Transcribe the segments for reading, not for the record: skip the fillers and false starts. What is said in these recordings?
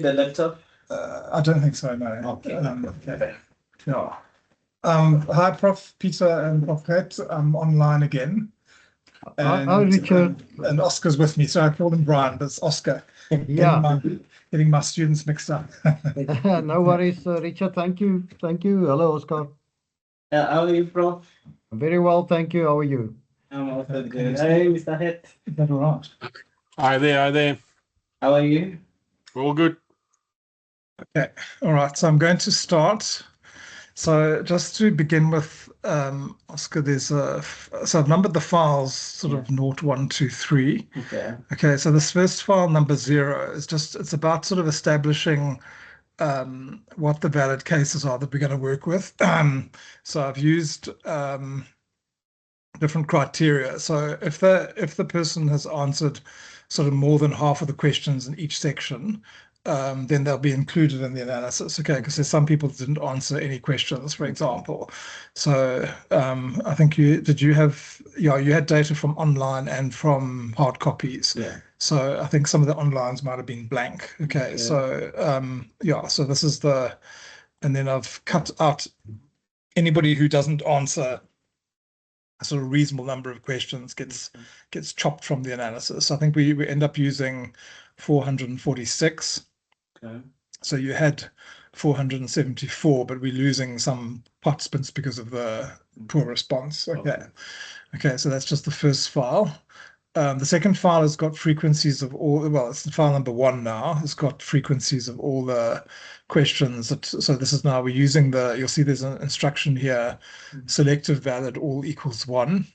the laptop? I don't think so, no. Okay. Okay. Yeah. Hi, Prof. Peter and Prof. Gert. I'm online again. Hi, Richard. And Oscar's with me. So I called him Brian, but it's Oscar. Yeah. Getting my students mixed up. No worries, Richard. Thank you. Thank you. Hello, Oscar. How are you, Prof? Very well, thank you. How are you? I'm also good. Hey, Mr. Het. Is that all right? Hi there. How are you? All good. Okay. All right. So I'm going to start. So just to begin with, Oscar, so I've numbered the files sort of 0, 1, 2, 3. Okay. Okay. So this first file, number 0, it's about sort of establishing what the valid cases are that we're going to work with. So I've used different criteria. So if the person has answered sort of more than half of the questions in each section, then they'll be included in the analysis. Okay, because there's some people that didn't answer any questions, for example. So I think you had data from online and from hard copies. Yeah. So I think some of the onlines might have been blank. Okay. So so this is and then I've cut out anybody who doesn't answer a sort of reasonable number of questions gets chopped from the analysis. I think we end up using 446. Okay. So you had 474, but we're losing some participants because of the poor response. Okay, so that's just the first file. The second file has got frequencies of all, well, it's file number 1 now. It's got frequencies of all the questions. So this is now we're using you'll see there's an instruction here, selective valid all equals 1.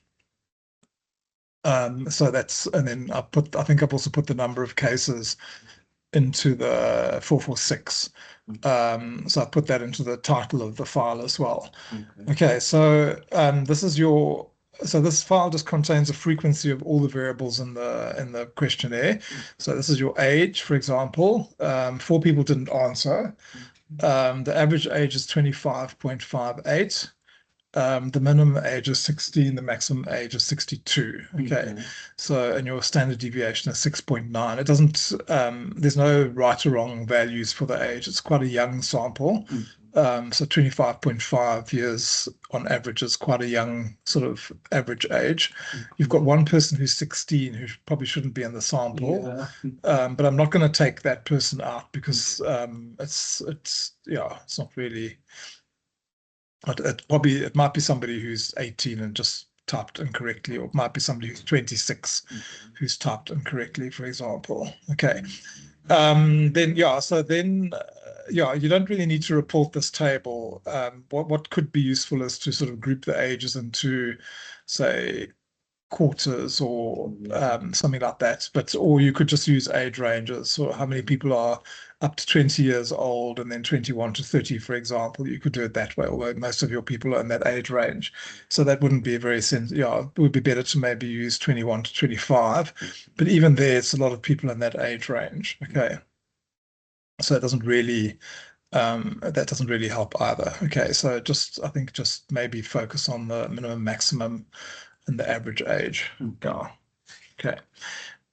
So that's, and then I think I've also put the number of cases into the 446. So I put that into the title of the file as well. Okay, so this file just contains a frequency of all the variables in the questionnaire. So this is your age, for example. 4 people didn't answer. The average age is 25.58. The minimum age is 16, the maximum age is 62. Okay. So, and your standard deviation is 6.9. It doesn't, there's no right or wrong values for the age. It's quite a young sample. So 25.5 years on average is quite a young sort of average age. You've got one person who's 16 who probably shouldn't be in the sample. But I'm not going to take that person out because it's not really. It might be somebody who's 18 and just typed incorrectly, or it might be somebody who's 26 who's typed incorrectly, for example. Okay. Then you don't really need to report this table. What could be useful is to sort of group the ages into, say, quarters or something like that. Or you could just use age ranges. So how many people are up to 20 years old and then 21 to 30, for example. You could do it that way, although most of your people are in that age range. So that wouldn't be very it would be better to maybe use 21 to 25. But even there, it's a lot of people in that age range. Okay. So it doesn't really that doesn't really help either. Okay, so I think just maybe focus on the minimum, maximum, and the average age. Okay.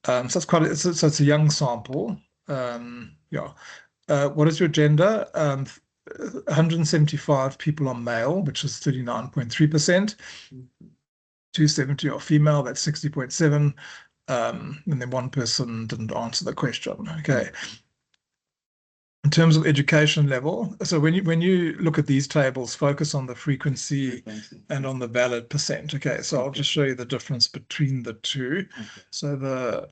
So it's it's a young sample. What is your gender? 175 people are male, which is 39.3%. 270 are female, that's 60.7%. And then one person didn't answer the question. Okay. In terms of education level, so when you look at these tables, focus on the frequency and on the valid percent. Okay, so I'll just show you the difference between the two. So the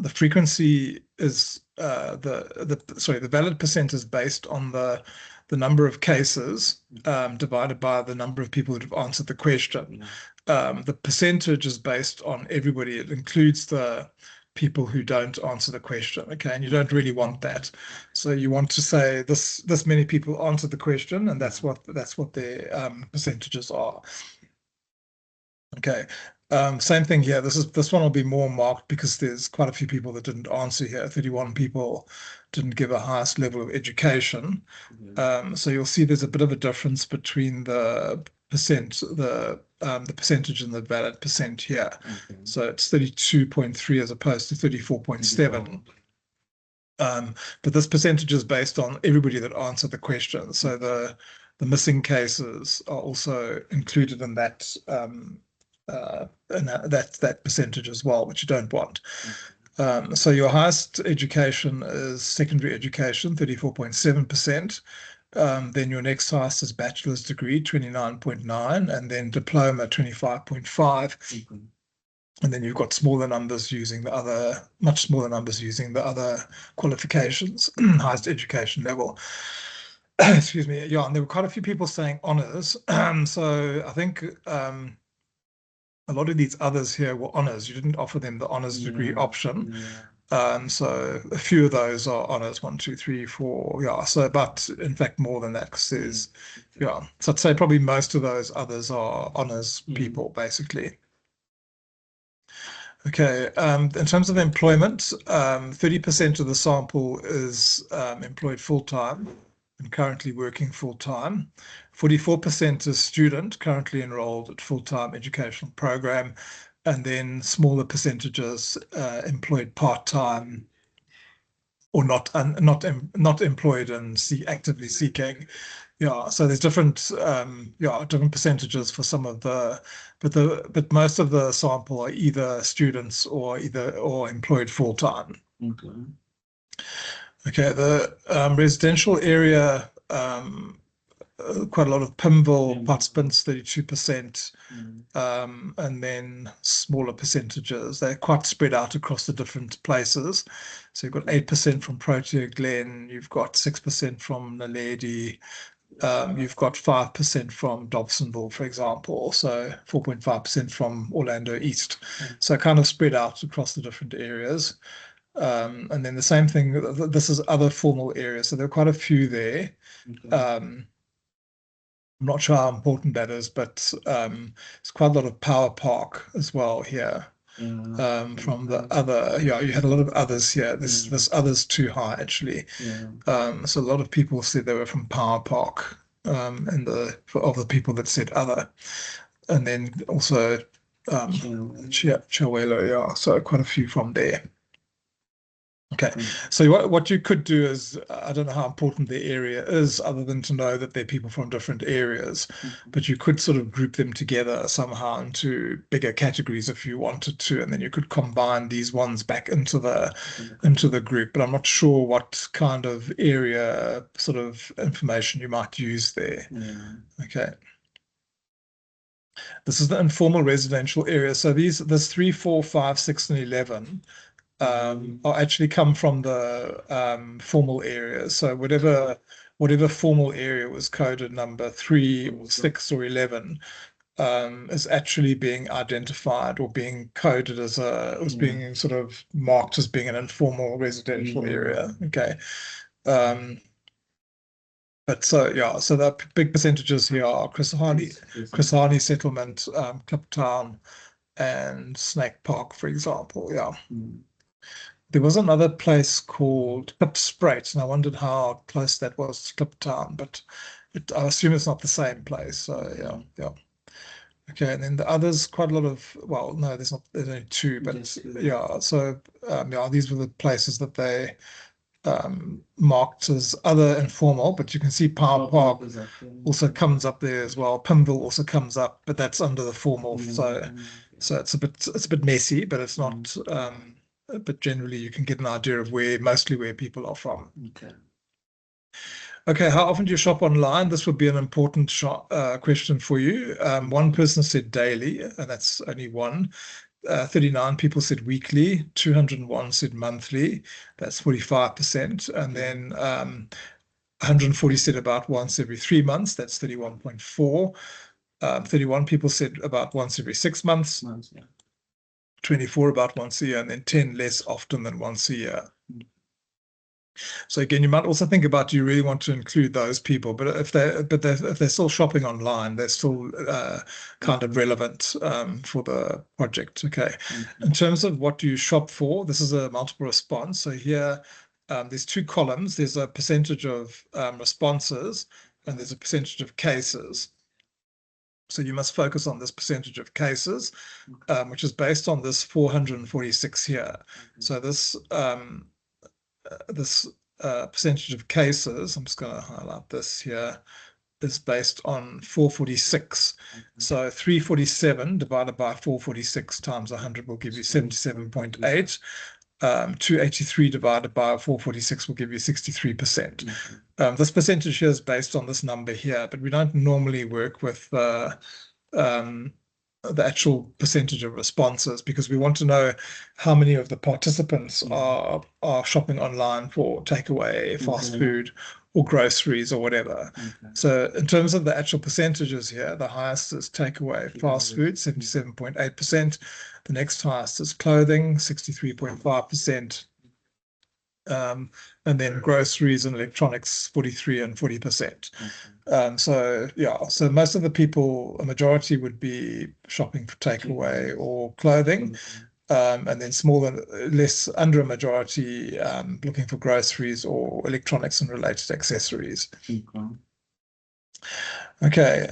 frequency is the valid percent is based on the number of cases divided by the number of people that have answered the question. The percentage is based on everybody. It includes the people who don't answer the question. Okay, and you don't really want that. So you want to say this many people answered the question, and that's what their percentages are. Okay. Same thing here. This one will be more marked because there's quite a few people that didn't answer here. 31 people didn't give a highest level of education. So you'll see there's a bit of a difference between the percentage and the valid percent here. So it's 32.3 as opposed to 34.7. But this percentage is based on everybody that answered the question. So the missing cases are also included in that that percentage as well, which you don't want. So your highest education is secondary education, 34.7%. Then your next highest is bachelor's degree, 29.9, and then diploma, 25.5. And then you've got smaller numbers using the other, much smaller numbers using the other qualifications, highest education level. Excuse me. Yeah, and there were quite a few people saying honors. So I think a lot of these others here were honors. You didn't offer them the honors degree option. So a few of those are honors, 1, 2, 3, 4. Yeah. So, but in fact, more than that, because there's, yeah. So I'd say probably most of those others are honors people, basically. Okay, in terms of employment, 30% of the sample is employed full-time and currently working full-time. 44% is student, currently enrolled at full-time educational program, and then smaller percentages employed part-time or not employed and actively seeking. Yeah, so there's different different percentages for some of the, but most of the sample are either students or employed full time. Okay, the residential area, quite a lot of Pimville participants, 32%, and then smaller percentages. They're quite spread out across the different places. So you've got 8% from Protea Glen, you've got 6% from Naledi, you've got 5% from Dobsonville, for example, so 4.5% from Orlando East. So kind of spread out across the different areas. And then the same thing, this is other formal areas. So there are quite a few there. I'm not sure how important that is, but it's quite a lot of Power Park as well here. From the other, you had a lot of others here. This other's too high, actually. So a lot of people said they were from Power Park, and of the people that said other. And then also Chawelo, yeah, so quite a few from there. Okay, so what you could do is, I don't know how important the area is other than to know that they're people from different areas, but you could sort of group them together somehow into bigger categories if you wanted to, and then you could combine these ones back into the group. But I'm not sure what kind of area sort of information you might use there. Okay. This is the informal residential area. So this 3, 4, 5, 6, and 11 are actually come from the formal areas. So whatever formal area was coded number 3 or 6 or 11 is actually being identified or being coded as being sort of marked as being an informal residential area. Okay. But so the big percentages here are Chris Hani Settlement, Kliptown, and Snake Park, for example. Yeah. There was another place called Klipspruit, and I wondered how close that was to Kliptown, but I assume it's not the same place. So yeah. Okay, and then the others, quite a lot of, well, no, there's only 2, but yeah. So these were the places that they marked as other informal, but you can see Power Park also comes up there as well. Pimville also comes up, but that's under the formal. So it's a bit messy, but it's not. But generally, you can get an idea of mostly where people are from. Okay, how often do you shop online? This would be an important question for you. One person said daily, and that's only one. 39 people said weekly, 201 said monthly, that's 45%. And then 140 said about once every 3 months, that's 31.4. 31 people said about once every 6 months. 24 about once a year, and then 10 less often than once a year. So again, you might also think about, do you really want to include those people? But if they're still shopping online, they're still kind of relevant for the project. Okay. In terms of what do you shop for, this is a multiple response. So here, there's 2 columns. There's a percentage of responses, and there's a percentage of cases. So you must focus on this percentage of cases, which is based on this 446 here. So this percentage of cases, I'm just going to highlight this here, is based on 446. So 347 divided by 446 times 100 will give you 77.8. 283 divided by 446 will give you 63%. This percentage here is based on this number here, but we don't normally work with the actual percentage of responses, because we want to know how many of the participants are shopping online for takeaway, fast food, or groceries, or whatever. So in terms of the actual percentages here, the highest is takeaway, fast food, 77.8%. The next highest is clothing, 63.5%. And then groceries and electronics, 43 and 40%. So yeah, so most of the people, a majority would be shopping for takeaway or clothing, and then less under a majority looking for groceries or electronics and related accessories. Okay,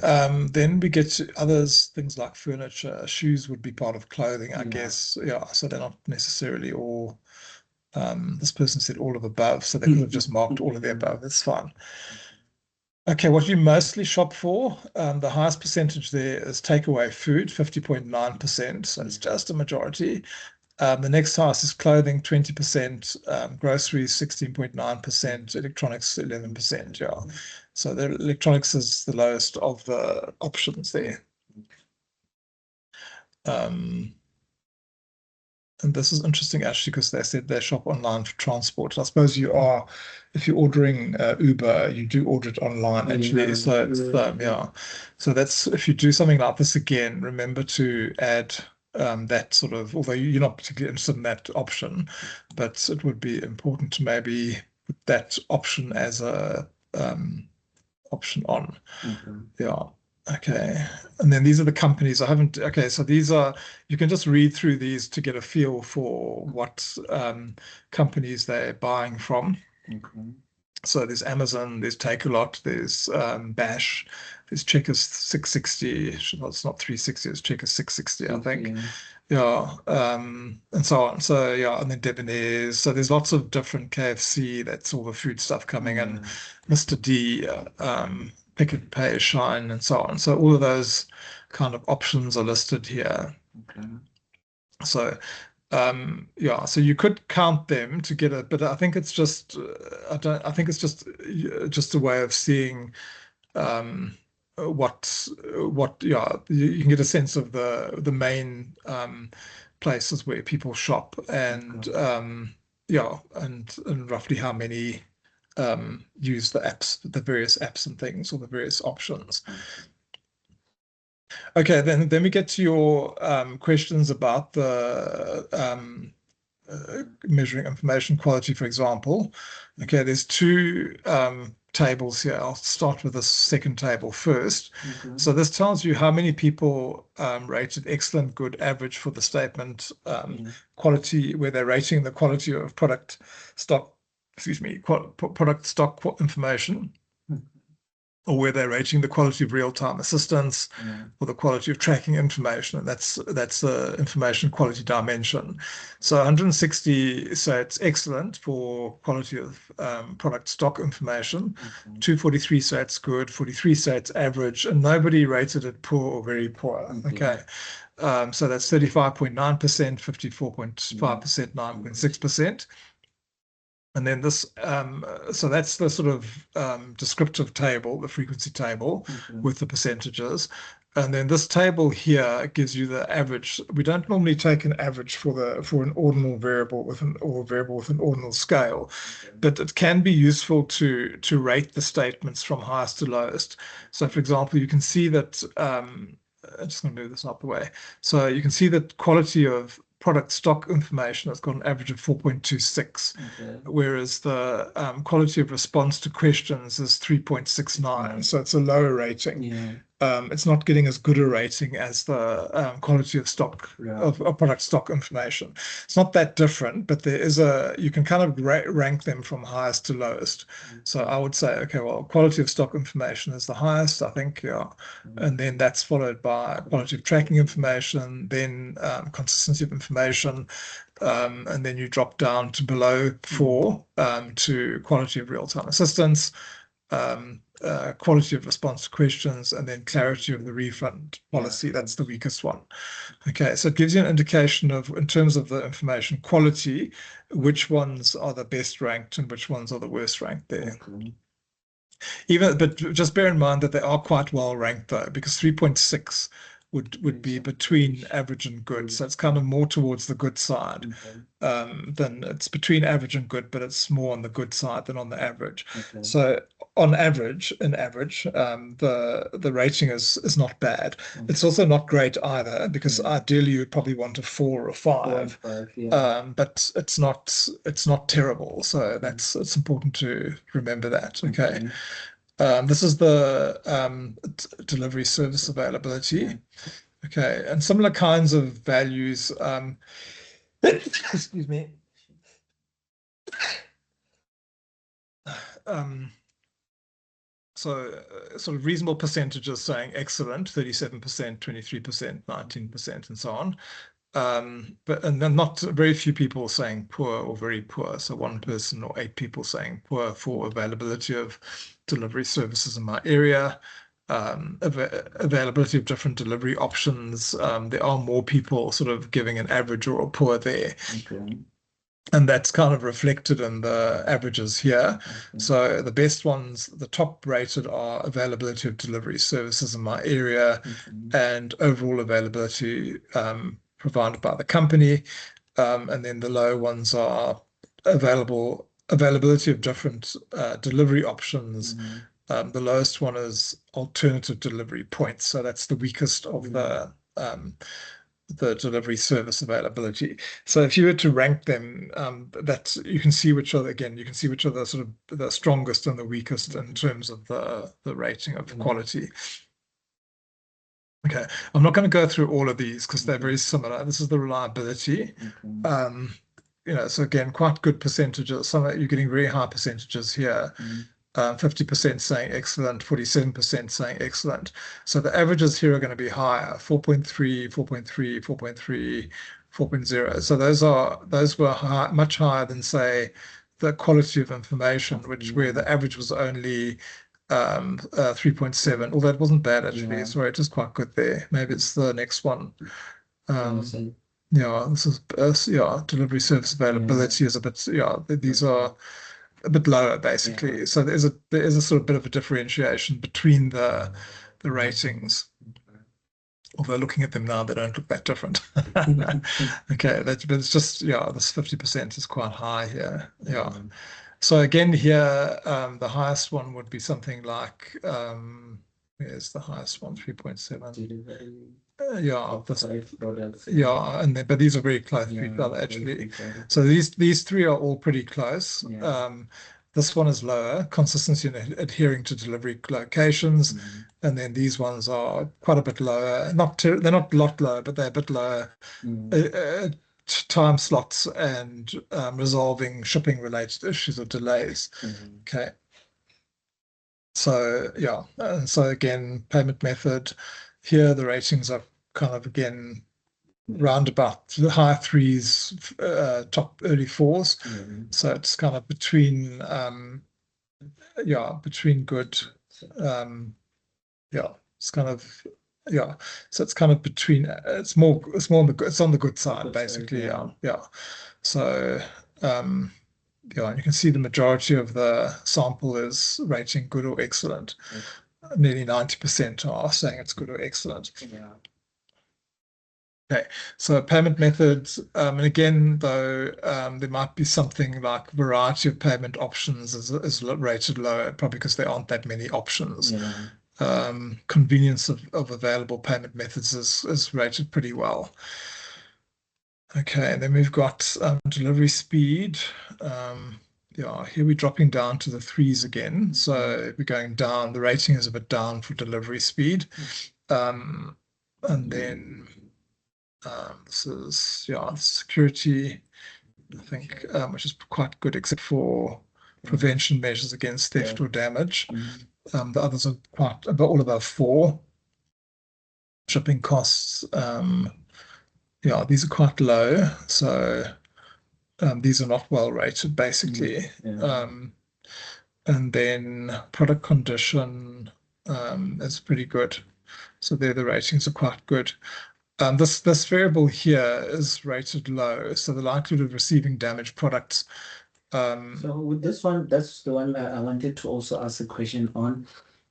then we get to others, things like furniture. Shoes would be part of clothing, I guess. Yeah, so they're not necessarily all. This person said all of above, so they could have just marked all of the above. That's fine. Okay, what you mostly shop for, the highest percentage there is takeaway food, 50.9%. So it's just a majority. The next highest is clothing, 20%, groceries, 16.9%, electronics, 11%. Yeah. So the electronics is the lowest of the options there. And this is interesting, actually, because they said they shop online for transport. I suppose you are, if you're ordering Uber, you do order it online, actually. So it's, yeah. So that's, if you do something like this again, remember to add that sort of, although you're not particularly interested in that option, but it would be important to maybe put that option as a option on. Yeah. Okay, and then these are the companies. Okay, so these are, you can just read through these to get a feel for what companies they're buying from. So there's Amazon, there's Takealot, there's Bash, there's Checkers 660. Well, it's not 360, it's Checkers 660, I think. Yeah, and so on. So yeah, and then Debonair's. So there's lots of different KFC, that's all the food stuff coming in. Mr. D, Pick n Pay, Shine, and so on. So all of those kind of options are listed here. So yeah, so you could count them to get it, but I think it's just I think it's just a way of seeing what yeah, you can get a sense of the main places where people shop, and yeah, and roughly how many use the apps, the various apps and things, or the various options. Okay, then we get to your questions about the measuring information quality, for example. Okay, there's two tables here. I'll start with the second table first. So this tells you how many people rated excellent, good, average for the statement quality, where they're rating the quality of product stock, product stock information, or where they're rating the quality of real-time assistance, or the quality of tracking information, and that's the information quality dimension. So 160 say it's excellent for quality of product stock information, 243 say it's good, 43 say it's average, and nobody rated it poor or very poor. Okay, so that's 35.9%, 54.5%, 9.6%. And then this, so that's the sort of descriptive table, the frequency table with the percentages. And then this table here gives you the average. We don't normally take an average for an ordinal variable with an ordinal scale, but it can be useful to rate the statements from highest to lowest. So for example, you can see that, I'm just going to move this out the way. So you can see that quality of product stock information has got an average of 4.26, whereas the quality of response to questions is 3.69. So it's a lower rating. it's not getting as good a rating as the quality of stock of product stock information. It's not that different, but there is you can kind of rank them from highest to lowest. So I would say, okay, well, quality of stock information is the highest, I think, yeah, and then that's followed by quality of tracking information, then consistency of information, and then you drop down to below 4 to quality of real-time assistance, quality of response to questions, and then clarity of the refund policy. That's the weakest one. Okay, so it gives you an indication of, in terms of the information quality, which ones are the best ranked and which ones are the worst ranked there. But just bear in mind that they are quite well ranked though, because 3.6 would be between average and good. So it's kind of more towards the good side. Than it's between average and good, but it's more on the good side than on the average. So on average, the rating is not bad. It's also not great either, because ideally you would probably want a 4 or 5. But it's not terrible. So it's important to remember that. Okay. This is the delivery service availability. Okay, and similar kinds of values. Excuse me. So sort of reasonable percentages saying excellent, 37%, 23%, 19%, and so on. But then not very few people saying poor or very poor. So 1 person or 8 people saying poor for availability of delivery services in my area. Availability of different delivery options. There are more people sort of giving an average or a poor there. And that's kind of reflected in the averages here. So the best ones, the top rated, are availability of delivery services in my area and overall availability provided by the company. And then the low ones are availability of different delivery options. The lowest one is alternative delivery points. So that's the weakest of the delivery service availability. So if you were to rank them, that you can see which are the sort of the strongest and the weakest in terms of the rating of quality. Okay, I'm not going to go through all of these because they're very similar. This is the reliability. So again, quite good percentages. You're getting very high percentages here. 50% saying excellent, 47% saying excellent. So the averages here are going to be higher, 4.3, 4.3, 4.3, 4.0. So those were much higher than, say, the quality of information, where the average was only 3.7. Although it wasn't bad actually. Sorry, it is quite good there. Maybe it's the next one. This is delivery service availability is a bit. These are a bit lower basically. So there is a sort of bit of a differentiation between the ratings. Although looking at them now, they don't look that different. Okay, but it's just this 50% is quite high here. So again here, the highest one would be something like where's the highest one? 3.7. But these are very close to each other actually. So these 3 are all pretty close. This one is lower, consistency in adhering to delivery locations, and then these ones are quite a bit lower. They're not a lot lower, but they're a bit lower. Time slots and resolving shipping related issues or delays. Okay. So and so again, payment method here, the ratings are kind of again round about the high 3s, top early 4s. So it's kind of between between good. It's kind of so it's kind of between. It's on the good side basically. So you can see the majority of the sample is rating good or excellent. Nearly 90% are saying it's good or excellent. Okay, so payment methods, and again, though, there might be something like variety of payment options is rated lower, probably because there aren't that many options. Convenience of available payment methods is rated pretty well. Okay, and then we've got delivery speed. yeah, here we're dropping down to the 3s again. So we're going down, the rating is a bit down for delivery speed. And then this is, yeah, security, I think, which is quite good, except for prevention measures against theft or damage. The others are quite all above 4. Shipping costs, yeah, these are quite low. So these are not well rated, basically. And then product condition is pretty good. So there the ratings are quite good. This variable here is rated low. So the likelihood of receiving damaged products. So with this one, that's the one I wanted to also ask a question on.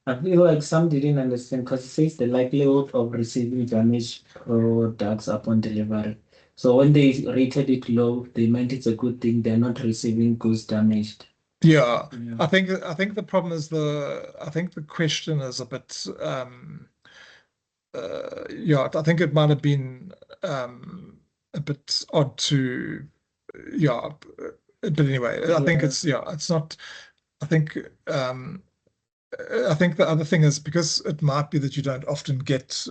I feel like some didn't understand because it says the likelihood of receiving damaged products upon delivery. So when they rated it low, they meant it's a good thing. They're not receiving goods damaged. Yeah, I think the problem is I think the question is a bit yeah, I think it might have been a bit odd to, yeah, but anyway, I think it's not. I think the other thing is because it might be that you don't often get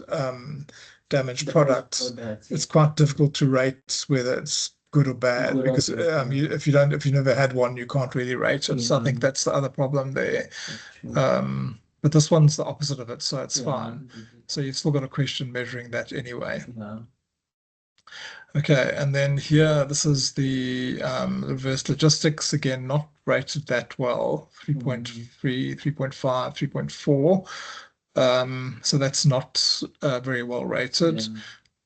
damaged products. It's quite difficult to rate whether it's good or bad because if you never had one, you can't really rate it. So I think that's the other problem there. But this one's the opposite of it, so it's fine. So you've still got a question measuring that anyway. Okay, and then here, this is the reverse logistics, again, not rated that well, 3.3, 3.5, 3.4. So that's not very well rated.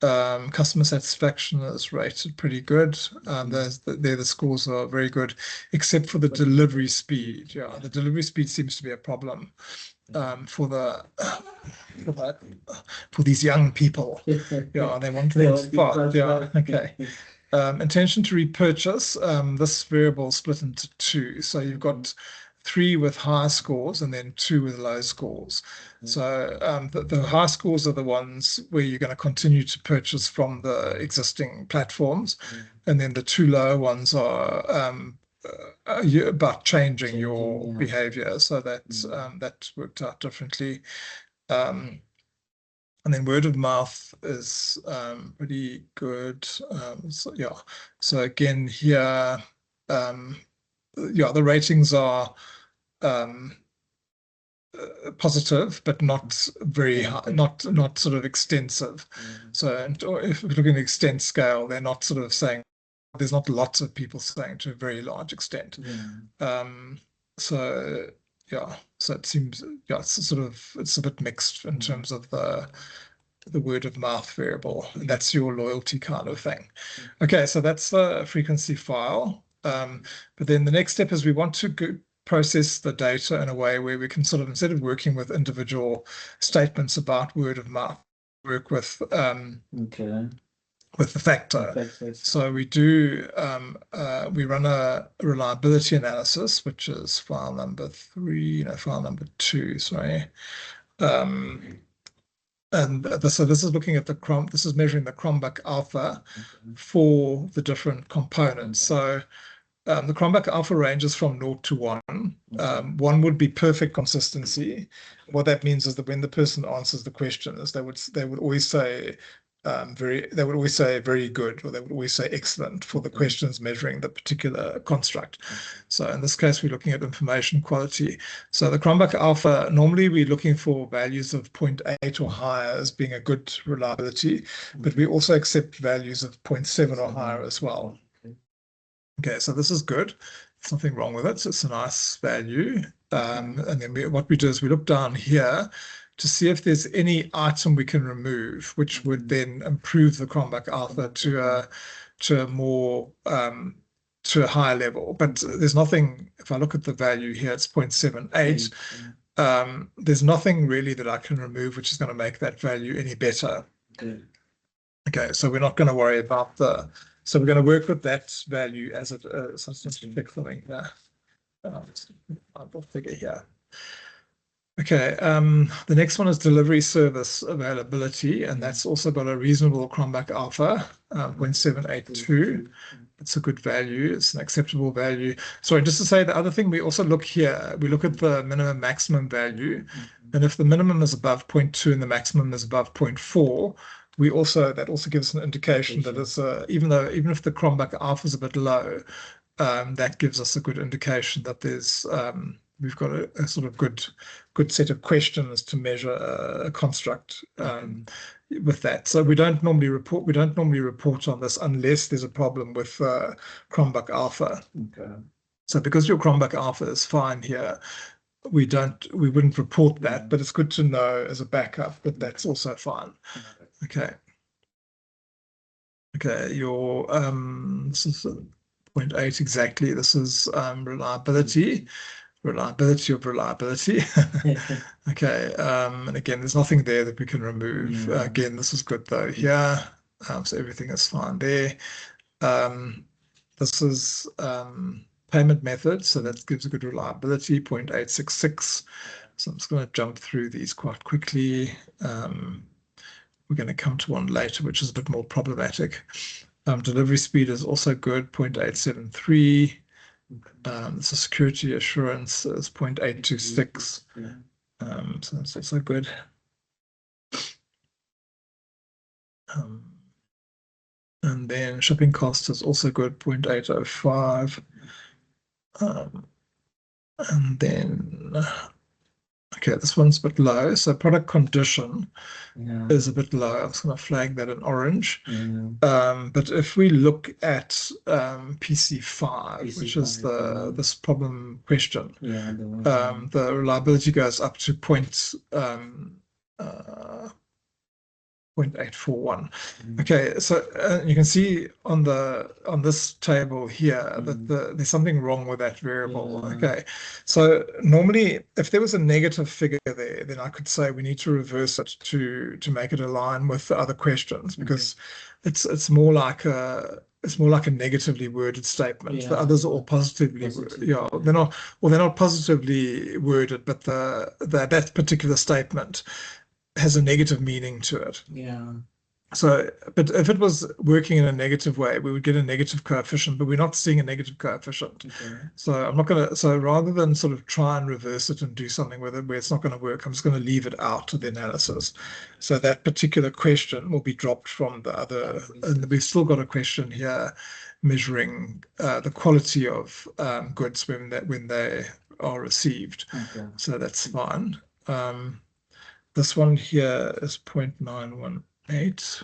Customer satisfaction is rated pretty good. The scores are very good, except for the delivery speed. Yeah, the delivery speed seems to be a problem for these young people. Yeah, they want things fast. Yeah, okay. Intention to repurchase. This variable split into 2. So you've got 3 with high scores and then 2 with low scores. So the high scores are the ones where you're going to continue to purchase from the existing platforms, and then the 2 low ones are about changing your behavior. So that worked out differently. And then word of mouth is pretty good. So yeah. So again here, yeah, the ratings are positive, but not very high, not sort of extensive. So if we're looking at extent scale, they're not sort of saying, there's not lots of people saying to a very large extent. So yeah, so it seems, yeah, it's a bit mixed in terms of the word of mouth variable, and that's your loyalty kind of thing. Okay, so that's the frequency file. But then the next step is we want to process the data in a way where we can sort of, instead of working with individual statements about word of mouth, work with the factor. So we do, we run a reliability analysis, which is file number 2, sorry. And so this is looking at this is measuring the Cronbach alpha for the different components. So the Cronbach alpha ranges from 0 to 1. 1 would be perfect consistency. What that means is that when the person answers the questions, they would always say very good, or they would always say excellent for the questions measuring the particular construct. So in this case, we're looking at information quality. So the Cronbach alpha, normally we're looking for values of 0.8 or higher as being a good reliability, but we also accept values of 0.7 or higher as well. Okay, so this is good. There's nothing wrong with it. So it's a nice value. And then what we do is we look down here to see if there's any item we can remove, which would then improve the Cronbach alpha to a more to a higher level. But there's nothing. If I look at the value here, it's 0.78. There's nothing really that I can remove which is going to make that value any better. Okay, so we're not going to worry about so we're going to work with that value as it is. So let's just pick something here. I'll figure here. Okay, the next one is delivery service availability, and that's also got a reasonable Cronbach alpha, 0.782. It's a good value. It's an acceptable value. Sorry, just to say the other thing, we also look here, we look at the minimum maximum value. And if the minimum is above 0.2 and the maximum is above 0.4, that also gives an indication that it's even if the Cronbach alpha is a bit low, that gives us a good indication that there's we've got a sort of good set of questions to measure a construct with that. So we don't normally report on this unless there's a problem with Cronbach alpha. Okay. So because your Cronbach alpha is fine here, we wouldn't report that, but it's good to know as a backup that that's also fine. Okay. Okay, your this is 0.8 exactly. This is reliability of reliability. Okay, and again, there's nothing there that we can remove. Again, this is good though here. So everything is fine there. This is payment method, so that gives a good reliability, 0.866. So I'm just going to jump through these quite quickly. We're going to come to one later, which is a bit more problematic. Delivery speed is also good, 0.873. So security assurance is 0.826. So that's also good. And then shipping cost is also good, 0.805. And then, okay, this one's a bit low. So product condition is a bit low. I'm just going to flag that in orange. But if we look at PC5, which is this problem question, the reliability goes up to 0.841. Okay, so you can see on this table here that there's something wrong with that variable. Okay, so normally if there was a negative figure there, then I could say we need to reverse it to make it align with the other questions, because it's more like a negatively worded statement. The others are all positively they're not positively worded, but that particular statement has a negative meaning to it. So, but if it was working in a negative way, we would get a negative coefficient, but we're not seeing a negative coefficient. So I'm not going to, so rather than sort of try and reverse it and do something with it where it's not going to work, I'm just going to leave it out of the analysis. So that particular question will be dropped from the other, and we've still got a question here measuring the quality of goods when they are received. So that's fine. This one here is 0.918.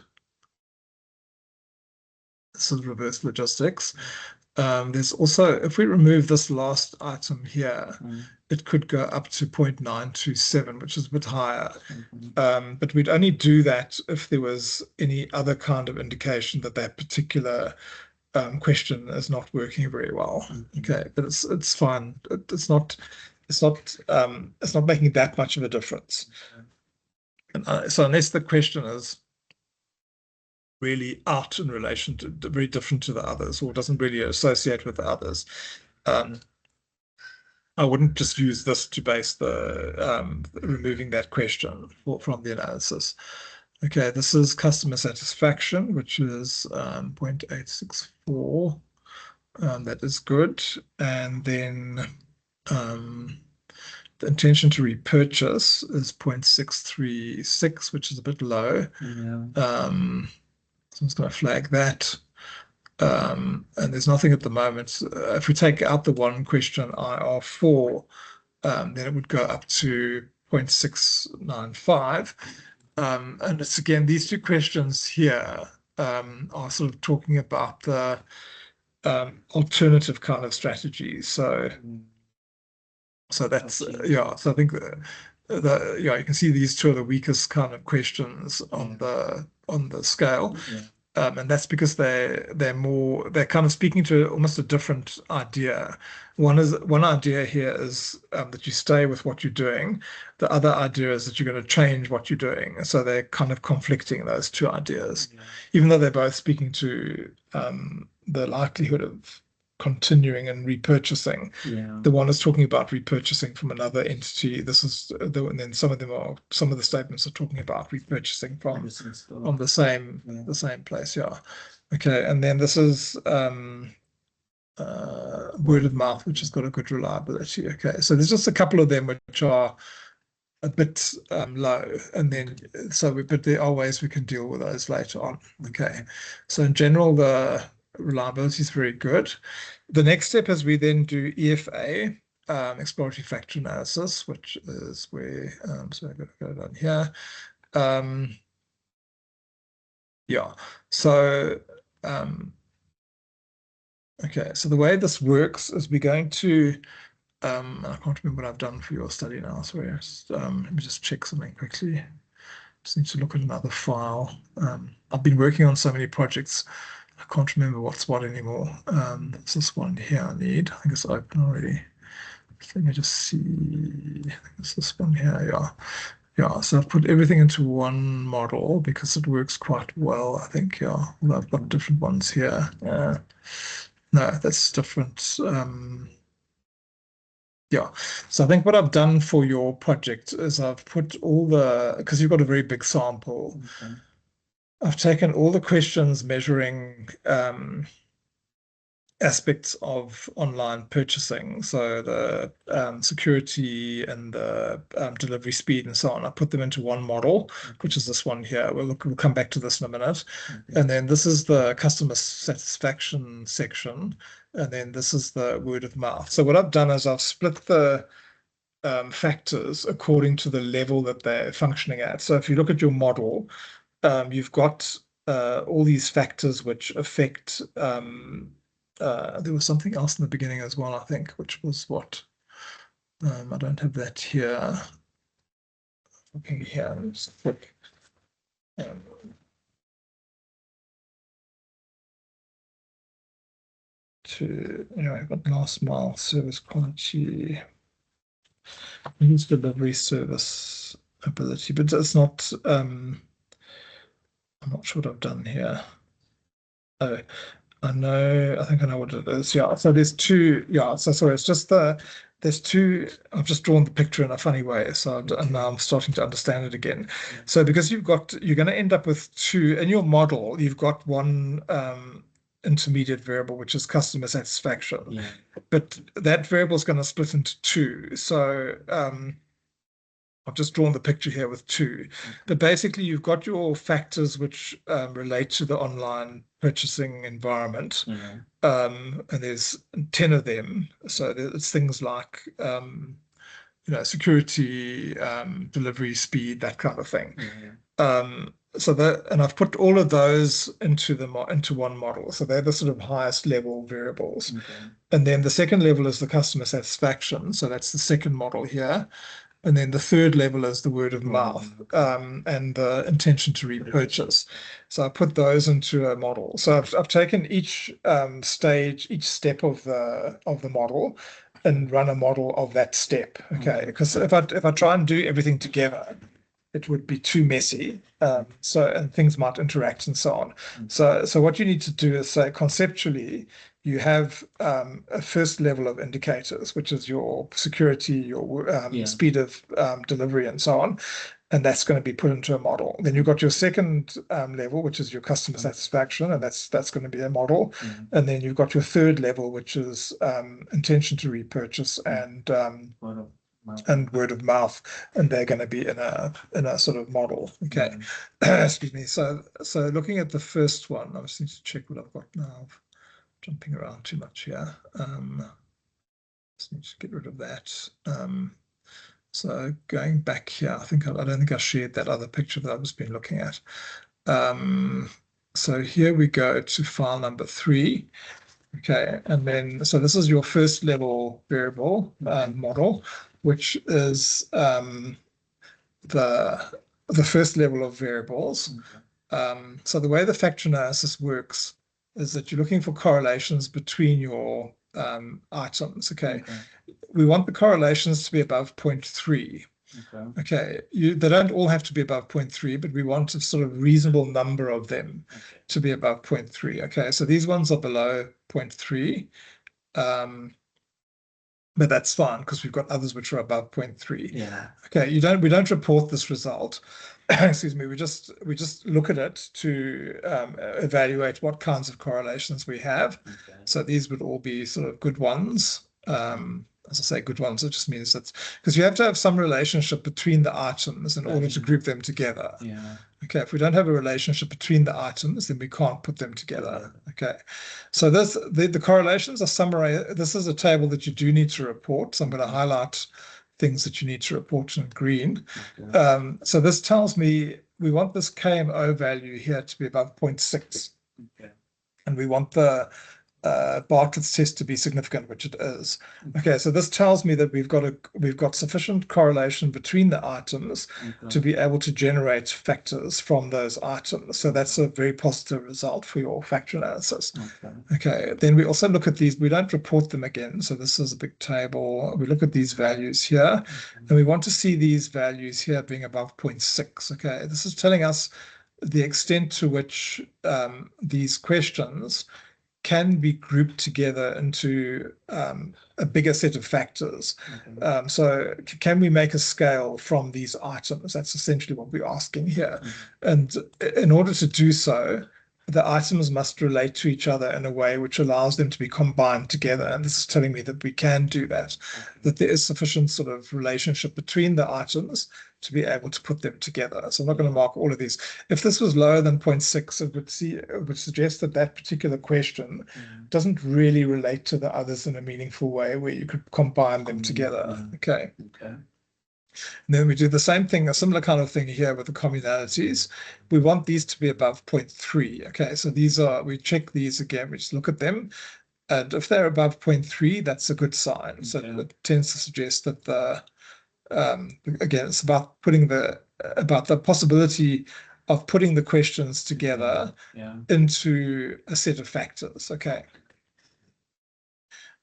This is reverse logistics. There's also, if we remove this last item here, it could go up to 0.927, which is a bit higher. But we'd only do that if there was any other kind of indication that that particular question is not working very well. Okay, but it's fine. It's not making that much of a difference. So unless the question is really out in relation to very different to the others, or doesn't really associate with the others, I wouldn't just use this to base the removing that question from the analysis. Okay, this is customer satisfaction, which is 0.864. That is good. And then the intention to repurchase is 0.636, which is a bit low. So I'm just going to flag that. And there's nothing at the moment. If we take out the one question IR4, then it would go up to 0.695. And it's again, these two questions here are sort of talking about the alternative kind of strategies. So that's so I think you can see these two are the weakest kind of questions on the scale. And that's because they're kind of speaking to almost a different idea. One idea here is that you stay with what you're doing. The other idea is that you're going to change what you're doing. So they're kind of conflicting, those two ideas, even though they're both speaking to the likelihood of continuing and repurchasing. Yeah. The one is talking about repurchasing from another entity. This is and then some of the statements are talking about repurchasing from the same place. Yeah. Okay. And then this is word of mouth, which has got a good reliability. Okay. So there's just a couple of them which are a bit low, and then but there are ways we can deal with those later on. Okay. So in general, the reliability is very good. The next step is we then do EFA, exploratory factor analysis, which is where, so I've got to go down here. Yeah, so, okay, so the way this works is we're going to, I can't remember what I've done for your study now, sorry, let me just check something quickly. Just need to look at another file. I've been working on so many projects, I can't remember what's what anymore. There's this one here I need. I think it's open already. Let me just see. I think it's this one here. Yeah. Yeah. So I've put everything into one model because it works quite well, I think. Yeah. Although I've got different ones here. No, that's different. Yeah. So I think what I've done for your project is I've put all because you've got a very big sample. Okay. I've taken all the questions measuring aspects of online purchasing, so the security and the delivery speed and so on. I put them into one model, which is this one here. We'll come back to this in a minute. Okay. And then this is the customer satisfaction section, and then this is the word of mouth. So what I've done is I've split the factors according to the level that they're functioning at. So if you look at your model, you've got all these factors which affect there was something else in the beginning as well, I think, which was what? I don't have that here. Looking here, just quick. I've got last mile service quality, delivery service ability, but it's not. I'm not sure what I've done here. Oh, I think I know what it is. Yeah. So there's two. Yeah. So sorry, it's just there's two. I've just drawn the picture in a funny way. So and now I'm starting to understand it again. So because you're going to end up with two in your model, you've got one intermediate variable, which is customer satisfaction. Yeah. But that variable is going to split into two. So I've just drawn the picture here with two, but basically you've got your factors which relate to the online purchasing environment, and there's 10 of them. So it's things like security, delivery speed, that kind of thing. And I've put all of those into one model. So they're the sort of highest level variables. And then the second level is the customer satisfaction. So that's the second model here. And then the third level is the word of mouth and the intention to repurchase. So I put those into a model. So I've taken each step of the model and run a model of that step. Okay, because if I try and do everything together, it would be too messy. And things might interact and so on. So what you need to do is say conceptually, you have a first level of indicators, which is your security, your speed of delivery, and so on. And that's going to be put into a model. Then you've got your second level, which is your customer satisfaction, and that's going to be a model. And then you've got your third level, which is intention to repurchase and word of mouth, and they're going to be in a sort of model. Okay. Excuse me. So looking at the first one, I just need to check what I've got now. Jumping around too much here. Just need to get rid of that. So going back here, I don't think I shared that other picture that I've just been looking at. So here we go to file number 3. Okay, and then so this is your first level variable model, which is the first level of variables. So the way the factor analysis works is that you're looking for correlations between your items. Okay. We want the correlations to be above 0.3. Okay. They don't all have to be above 0.3, but we want a sort of reasonable number of them to be above 0.3. Okay. So these ones are below 0.3. But that's fine because we've got others which are above 0.3. Yeah. Okay, we don't report this result. Excuse me. We just look at it to evaluate what kinds of correlations we have. Okay. So these would all be sort of good ones. As I say, good ones, it just means that because you have to have some relationship between the items in order to group them together. Yeah. Okay, if we don't have a relationship between the items, then we can't put them together. Okay, so the correlations are summarized. This is a table that you do need to report. So I'm going to highlight things that you need to report in green. Okay. So this tells me we want this KMO value here to be above 0.6. Okay. And we want the Bartlett's test to be significant, which it is. Okay, so this tells me that we've got sufficient correlation between the items to be able to generate factors from those items. So that's a very positive result for your factor analysis. Okay, then we also look at these. We don't report them again. So this is a big table. We look at these values here, and we want to see these values here being above 0.6. Okay, this is telling us the extent to which these questions can be grouped together into a bigger set of factors. Okay. So can we make a scale from these items? That's essentially what we're asking here. And in order to do so, the items must relate to each other in a way which allows them to be combined together. And this is telling me that we can do that, that there is sufficient sort of relationship between the items to be able to put them together. So I'm not going to mark all of these. If this was lower than 0.6, it would suggest that that particular question doesn't really relate to the others in a meaningful way where you could combine them together. Okay. Okay. And then we do the same thing, a similar kind of thing here with the communalities. We want these to be above 0.3. Okay, so we check these again, we just look at them. And if they're above 0.3, that's a good sign. So it tends to suggest that again, it's about the possibility of putting the questions together into a set of factors. Okay.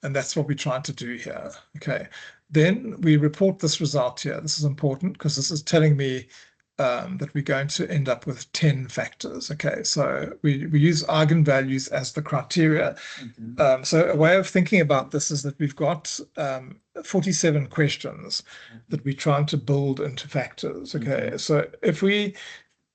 And that's what we're trying to do here. Okay. Then we report this result here. This is important because this is telling me that we're going to end up with 10 factors. Okay, so we use eigenvalues as the criteria. So a way of thinking about this is that we've got 47 questions that we're trying to build into factors. Okay, so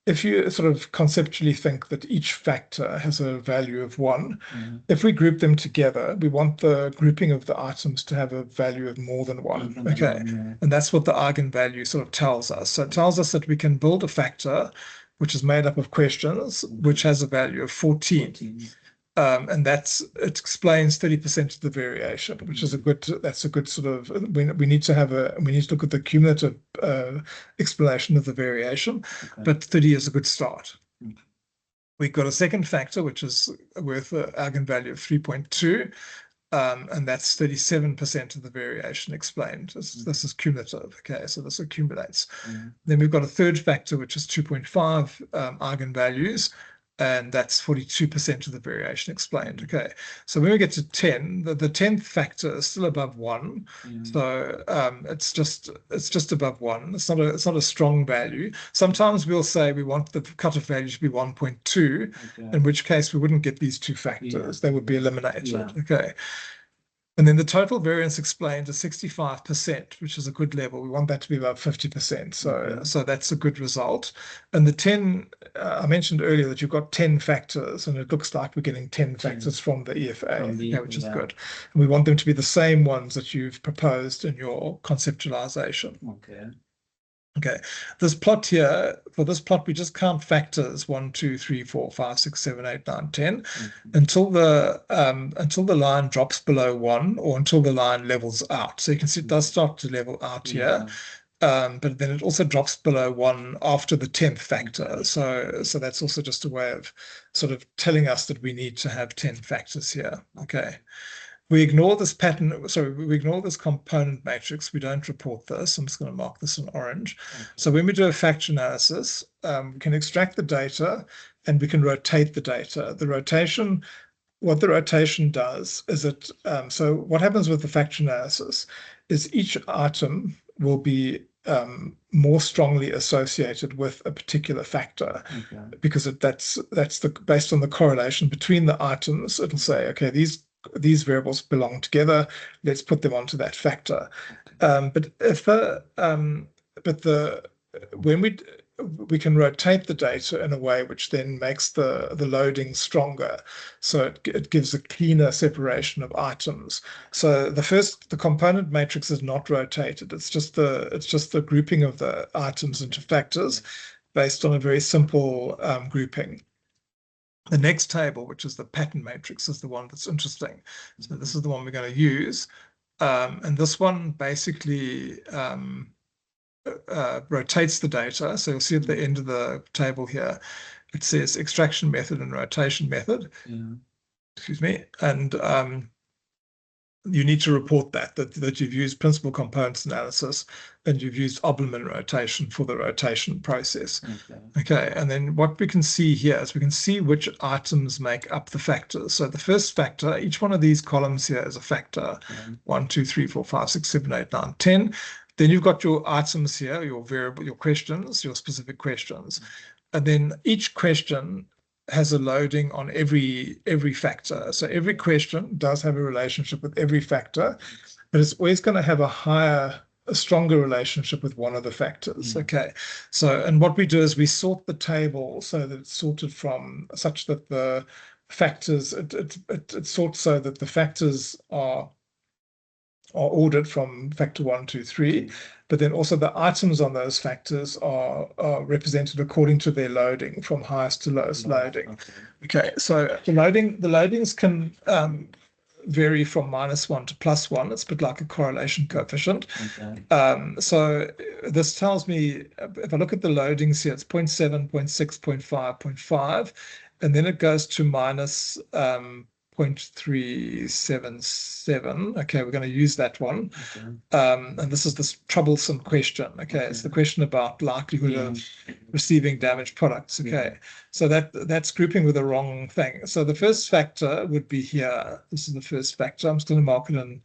if you sort of conceptually think that each factor has a value of 1, if we group them together, we want the grouping of the items to have a value of more than 1. Okay, and that's what the eigenvalue sort of tells us. So it tells us that we can build a factor which is made up of questions which has a value of 14. And it explains 30% of the variation, which is that's a good sort of, we need to look at the cumulative explanation of the variation, but 30 is a good start. We've got a second factor, which is worth an eigenvalue of 3.2, and that's 37% of the variation explained. This is cumulative, okay, so this accumulates. Then we've got a third factor, which is 2.5 eigenvalues, and that's 42% of the variation explained. Okay, so when we get to 10, the 10th factor is still above 1. So it's just above 1. It's not a strong value. Sometimes we'll say we want the cutoff value to be 1.2, in which case we wouldn't get these two factors. They would be eliminated. Okay. And then the total variance explained is 65%, which is a good level. We want that to be about 50%. So that's a good result. And the 10, I mentioned earlier that you've got 10 factors, and it looks like we're getting 10 factors from the EFA, which is good. And we want them to be the same ones that you've proposed in your conceptualization. Okay, this plot here, for this plot, we just count factors 1, 2, 3, 4, 5, 6, 7, 8, 9, 10 until the line drops below 1 or until the line levels out. So you can see it does start to level out here, but then it also drops below 1 after the 10th factor. So that's also just a way of sort of telling us that we need to have 10 factors here. Okay. We ignore this pattern, sorry, we ignore this component matrix. We don't report this. I'm just going to mark this in orange. So when we do a factor analysis, we can extract the data and we can rotate the data. What the rotation does is so what happens with the factor analysis is each item will be more strongly associated with a particular factor, because that's based on the correlation between the items. It'll say, okay, these these variables belong together. Let's put them onto that factor. But if when we can rotate the data in a way which then makes the loading stronger, so it gives a cleaner separation of items. So the component matrix is not rotated. It's just the grouping of the items into factors based on a very simple grouping. The next table, which is the pattern matrix, is the one that's interesting. So this is the one we're going to use. And this one basically rotates the data. So you'll see at the end of the table here, it says extraction method and rotation method. Yeah. Excuse me. And you need to report that you've used principal components analysis and you've used Obermann rotation for the rotation process. Okay. And then what we can see here is we can see which items make up the factors. So the first factor, each one of these columns here is a factor. 1, 2, 3, 4, 5, 6, 7, 8, 9, 10. Then you've got your items here, your variable, your questions, your specific questions. And then each question has a loading on every factor. So every question does have a relationship with every factor, but it's always going to have a stronger relationship with one of the factors. Okay. So, and what we do is we sort the table so that it's sorted from such that the factors, it sorts so that the factors are ordered from factor 1, 2, 3, but then also the items on those factors are represented according to their loading from highest to lowest loading. Okay, so the loadings can vary from -1 to +1. It's a bit like a correlation coefficient. So this tells me, if I look at the loadings here, it's 0.7, 0.6, 0.5, 0.5, and then it goes to minus 0.377. Okay, we're going to use that one. And this is this troublesome question. Okay, it's the question about likelihood of receiving damaged products. Okay, so that's grouping with the wrong thing. So the first factor would be here. This is the first factor. I'm just going to mark it and I'm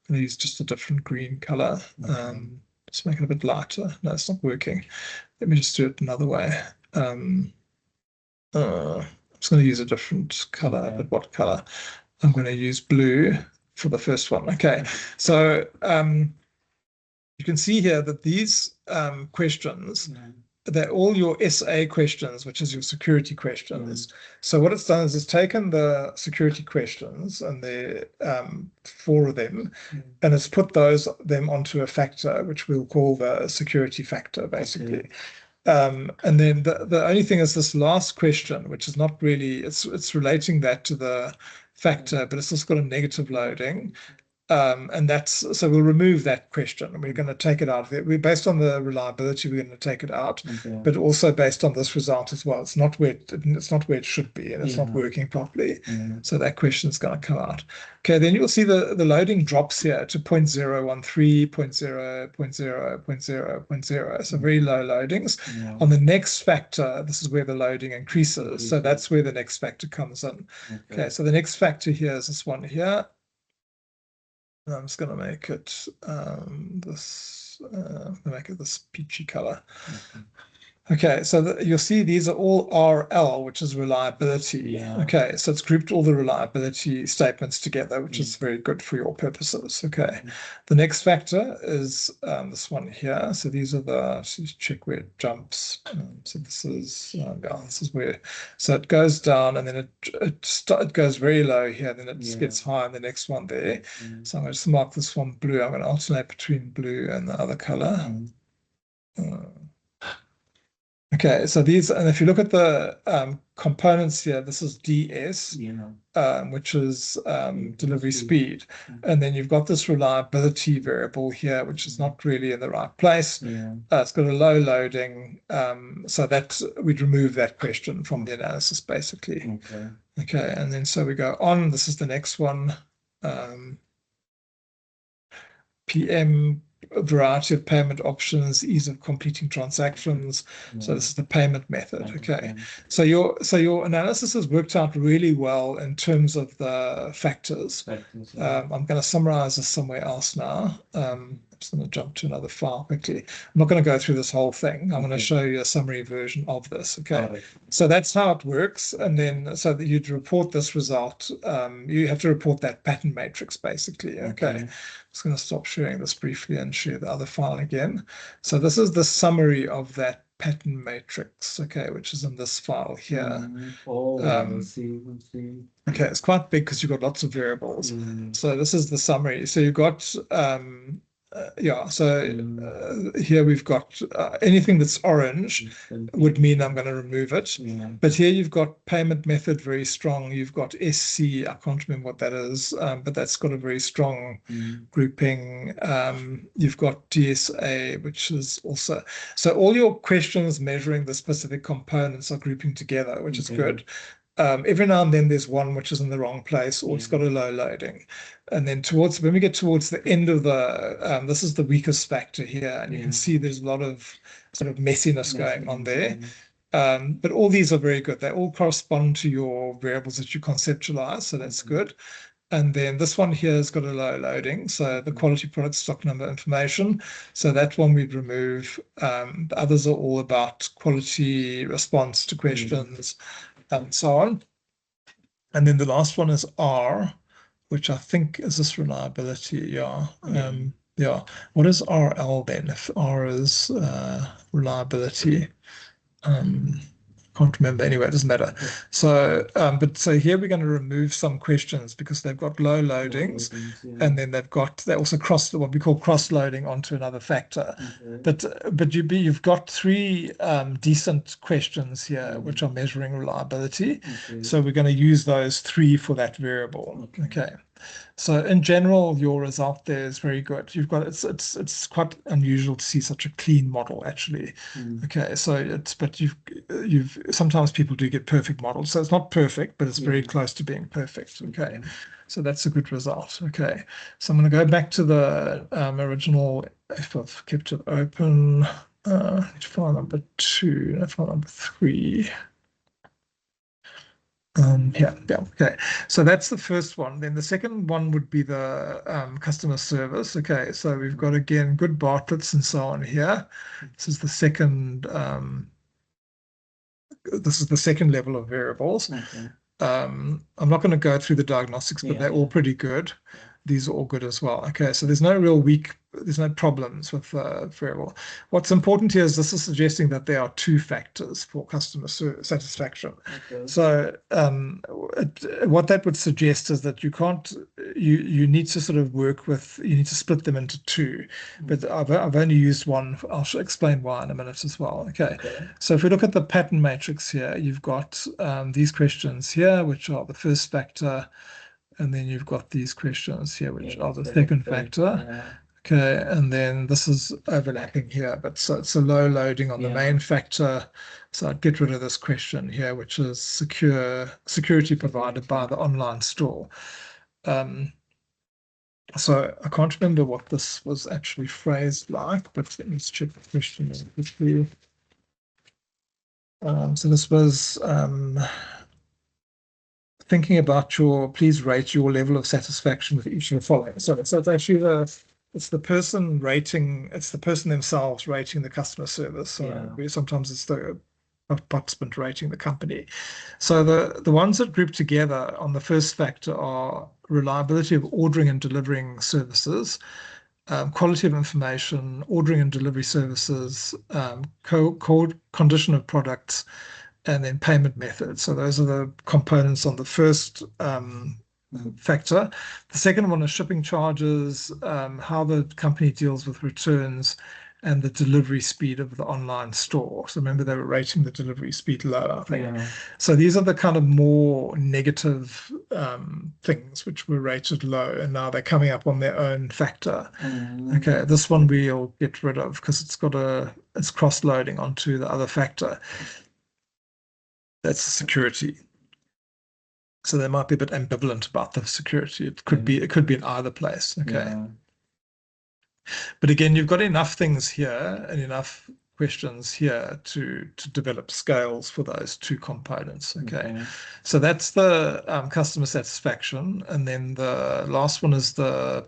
going to use just a different green color. Let's make it a bit lighter. No, it's not working. Let me just do it another way. I'm just going to use a different color, but what color? I'm going to use blue for the first one. Okay, so you can see here that these questions, they're all your SA questions, which is your security questions. So what it's done is it's taken the security questions and the 4 of them, and it's put them onto a factor, which we'll call the security factor, basically. And then the only thing is this last question, which is not really, it's relating that to the factor, but it's also got a negative loading. And so we'll remove that question and we're going to take it out of it. We're based on the reliability, we're going to take it out, but also based on this result as well. It's not where it should be, and it's not working properly. So that question is going to come out. Okay, then you'll see the loading drops here to 0.013, 0.0, 0.0, 0.0, 0.0. So very low loadings. On the next factor, this is where the loading increases. So that's where the next factor comes in. Okay, so the next factor here is this one here. I'm just going to make it this peachy color. Okay, so you'll see these are all RL, which is reliability. Okay, so it's grouped all the reliability statements together, which is very good for your purposes. Okay, the next factor is this one here. So these are let's check where it jumps. So this is where, so it goes down and then it goes very low here, then it gets high in the next one there. So I'm going to just mark this one blue. I'm going to alternate between blue and the other color. Okay, so these, and if you look at the components here, this is DS, which is delivery speed. And then you've got this reliability variable here, which is not really in the right place. It's got a low loading. So that we'd remove that question from the analysis, basically. Okay, and then so we go on. This is the next one. PM, a variety of payment options, ease of completing transactions. So this is the payment method. Okay, so your analysis has worked out really well in terms of the factors. I'm going to summarize this somewhere else now. I'm just going to jump to another file quickly. I'm not going to go through this whole thing. I'm going to Okay. show you a summary version of this. Okay. All right. So that's how it works. And then so that you'd report this result, you have to report that pattern matrix basically. Okay. I'm just going to stop sharing this briefly and share the other file again. So this is the summary of that pattern matrix, okay, which is in this file here. Oh, let's see. Okay, it's quite big because you've got lots of variables. So this is the summary. So you've got here we've got anything that's orange would mean I'm going to remove it. But here you've got payment method very strong. You've got SC, I can't remember what that is, but that's got a very strong grouping. You've got DSA, which is also, so all your questions measuring the specific components are grouping together, which is good. Every now and then there's one which is in the wrong place or it's got a low loading. And then when we get towards the end of the, this is the weakest factor here. And you can see there's a lot of sort of messiness going on there. But all these are very good. They all correspond to your variables that you conceptualize. So that's good. And then this one here has got a low loading. So the quality product stock number information. So that one we'd remove. The others are all about quality response to questions. And so on. And then the last one is R, which I think is this reliability. Yeah. What is RL then? If R is reliability, can't remember. Anyway, it doesn't matter. So, so here we're going to remove some questions because they've got low loadings, and then they also cross what we call cross loading onto another factor. But you've got three decent questions here which are measuring reliability. So we're going to use those three for that variable. Okay. So in general, your result there is very good. You've got it's quite unusual to see such a clean model actually. Okay, so but you've sometimes people do get perfect models, so it's not perfect, but it's very close to being perfect. Okay, so that's a good result. Okay, so I'm going to go back to the original. If I've kept it open, file number 2, file number 3. Okay. So that's the first one. Then the second one would be the customer service. Okay. So we've got again good Bartlett's and so on here. This is the second. This is the second level of variables. I'm not going to go through the diagnostics, but they're all pretty good. These are all good as well. Okay, so there's no problems with variable. What's important here is this is suggesting that there are 2 factors for customer satisfaction. So what that would suggest is that you need to sort of you need to split them into 2. But I've only used one. I'll explain why in a minute as well. Okay. So if we look at the pattern matrix here, you've got these questions here, which are the first factor. And then you've got these questions here, which are the second factor. Okay, and then this is overlapping here, but so it's a low loading on the main factor. So I'd get rid of this question here, which is security provided by the online store. So I can't remember what this was actually phrased like, but let's check the question quickly. So this was thinking about please rate your level of satisfaction with each of the following. So it's actually it's the person themselves rating the customer service. So sometimes it's the participant rating the company. So the ones that group together on the first factor are reliability of ordering and delivering services, quality of information, ordering and delivery services, condition of products, and then payment methods. So those are the components on the first factor. The second one is shipping charges, how the company deals with returns, and the delivery speed of the online store. So remember, they were rating the delivery speed low, I think. So these are the kind of more negative things which were rated low, and now they're coming up on their own factor. Okay, this one we'll get rid of because it's cross-loading onto the other factor. That's the security. So they might be a bit ambivalent about the security. It could be in either place. Okay. But again, you've got enough things here and enough questions here to develop scales for those 2 components. Okay. So that's the customer satisfaction. And then the last one is the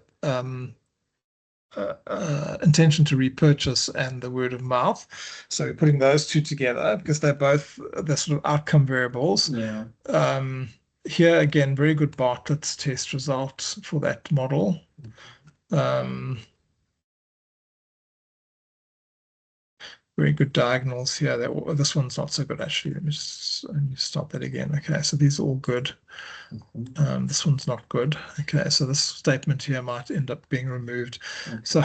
intention to repurchase and the word of mouth. So we're putting those two together because they're sort of outcome variables. Yeah. Here again, very good Bartlett's test result for that model. Very good diagonals here. This one's not so good actually. Let me just stop that again. Okay, so these are all good. This one's not good. Okay, so this statement here might end up being removed. Okay. So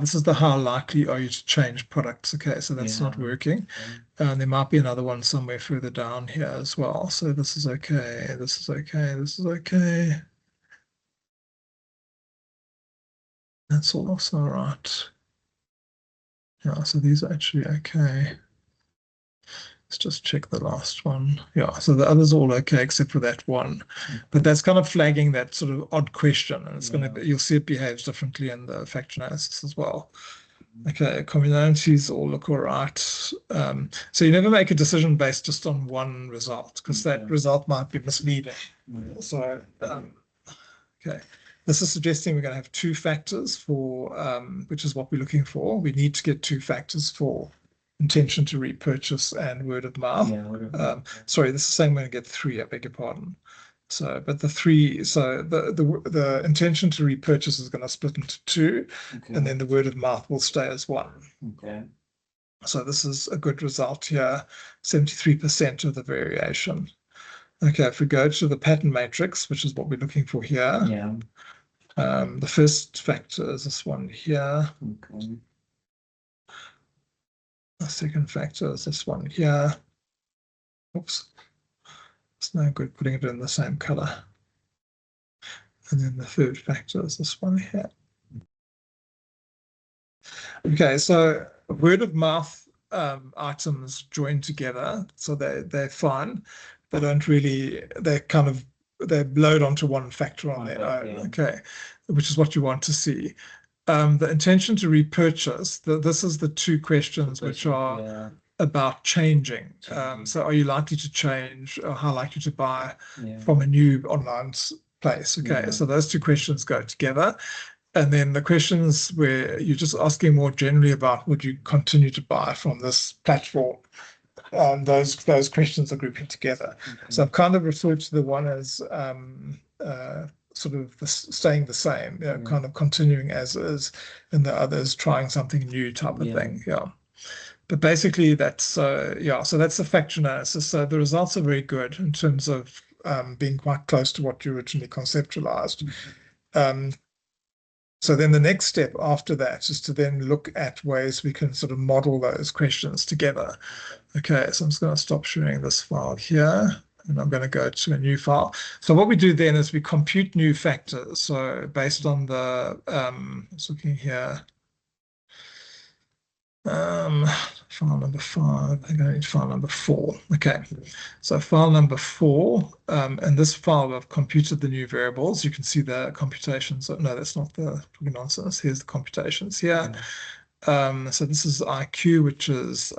this is the how likely are you to change products. Okay, so that's not working. There might be another one somewhere further down here as well. So this is okay. This is okay. This is okay. That's also right. Yeah, so these are actually okay. Let's just check the last one. Yeah, so the others are all okay except for that one. But that's kind of flagging that sort of odd question, and it's you'll see it behaves differently in the factor analysis as well. Okay, commonalities all look all right. So you never make a decision based just on one result, because that result might be misleading. So, okay. This is suggesting we're going to have two factors for, which is what we're looking for. We need to get two factors for intention to repurchase and word of mouth. Sorry, this is saying we're going to get three, I beg your pardon. So, but the three, so the intention to repurchase is going to split into two, and then the word of mouth will stay as one. Okay. So this is a good result here, 73% of the variation. Okay, if we go to the pattern matrix, which is what we're looking for here. The first factor is this one here. Okay. The second factor is this one here. Oops. It's no good putting it in the same color. And then the third factor is this one here. Okay, so word of mouth items joined together, so they're fine. They don't really, they load onto one factor on their own. Okay, which is what you want to see. The intention to repurchase, this is the two questions which are about changing. So are you likely to change, or how likely to buy from a new online place? Okay, so those two questions go together. And then the questions where you're just asking more generally about would you continue to buy from this platform, those questions are grouping together. So I've kind of referred to the one as sort of staying the same, kind of continuing as is, and the others trying something new type of thing. Yeah. But basically that's, so that's the factor analysis. So the results are very good in terms of being quite close to what you originally conceptualized. So then the next step after that is to then look at ways we can sort of model those questions together. Okay, so I'm just going to stop sharing this file here, and I'm going to go to a new file. So what we do then is we compute new factors. So based on the, just looking here, file number 5, I think I need file number 4. Okay, so file number 4, and this file I've computed the new variables. You can see the computations. No, that's not the nonsense. Here's the computations here. So this is IQ, which is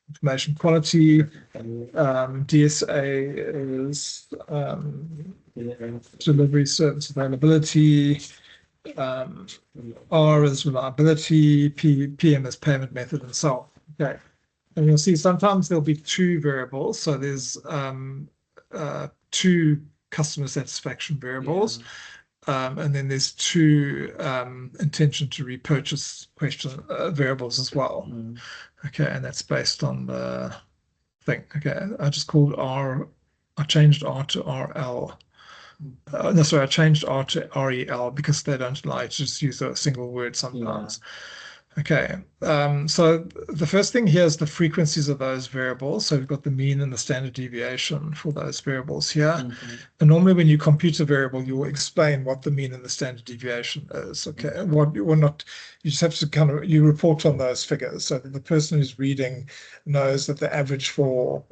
information quality. DSA is delivery service availability. R is reliability, PM is payment method, and so on. Okay, and you'll see sometimes there'll be two variables. So there's two customer satisfaction variables, and then there's two intention to repurchase variables as well. Okay, and that's based on the thing. Okay, I just called R. I changed R to RL. No, sorry, I changed R to REL because they don't like to just use a single word sometimes. Okay, so the first thing here is the frequencies of those variables. So we've got the mean and the standard deviation for those variables here. And normally when you compute a variable, you'll explain what the mean and the standard deviation is. Okay, you just have to kind of, you report on those figures so that the person who's reading knows that the average for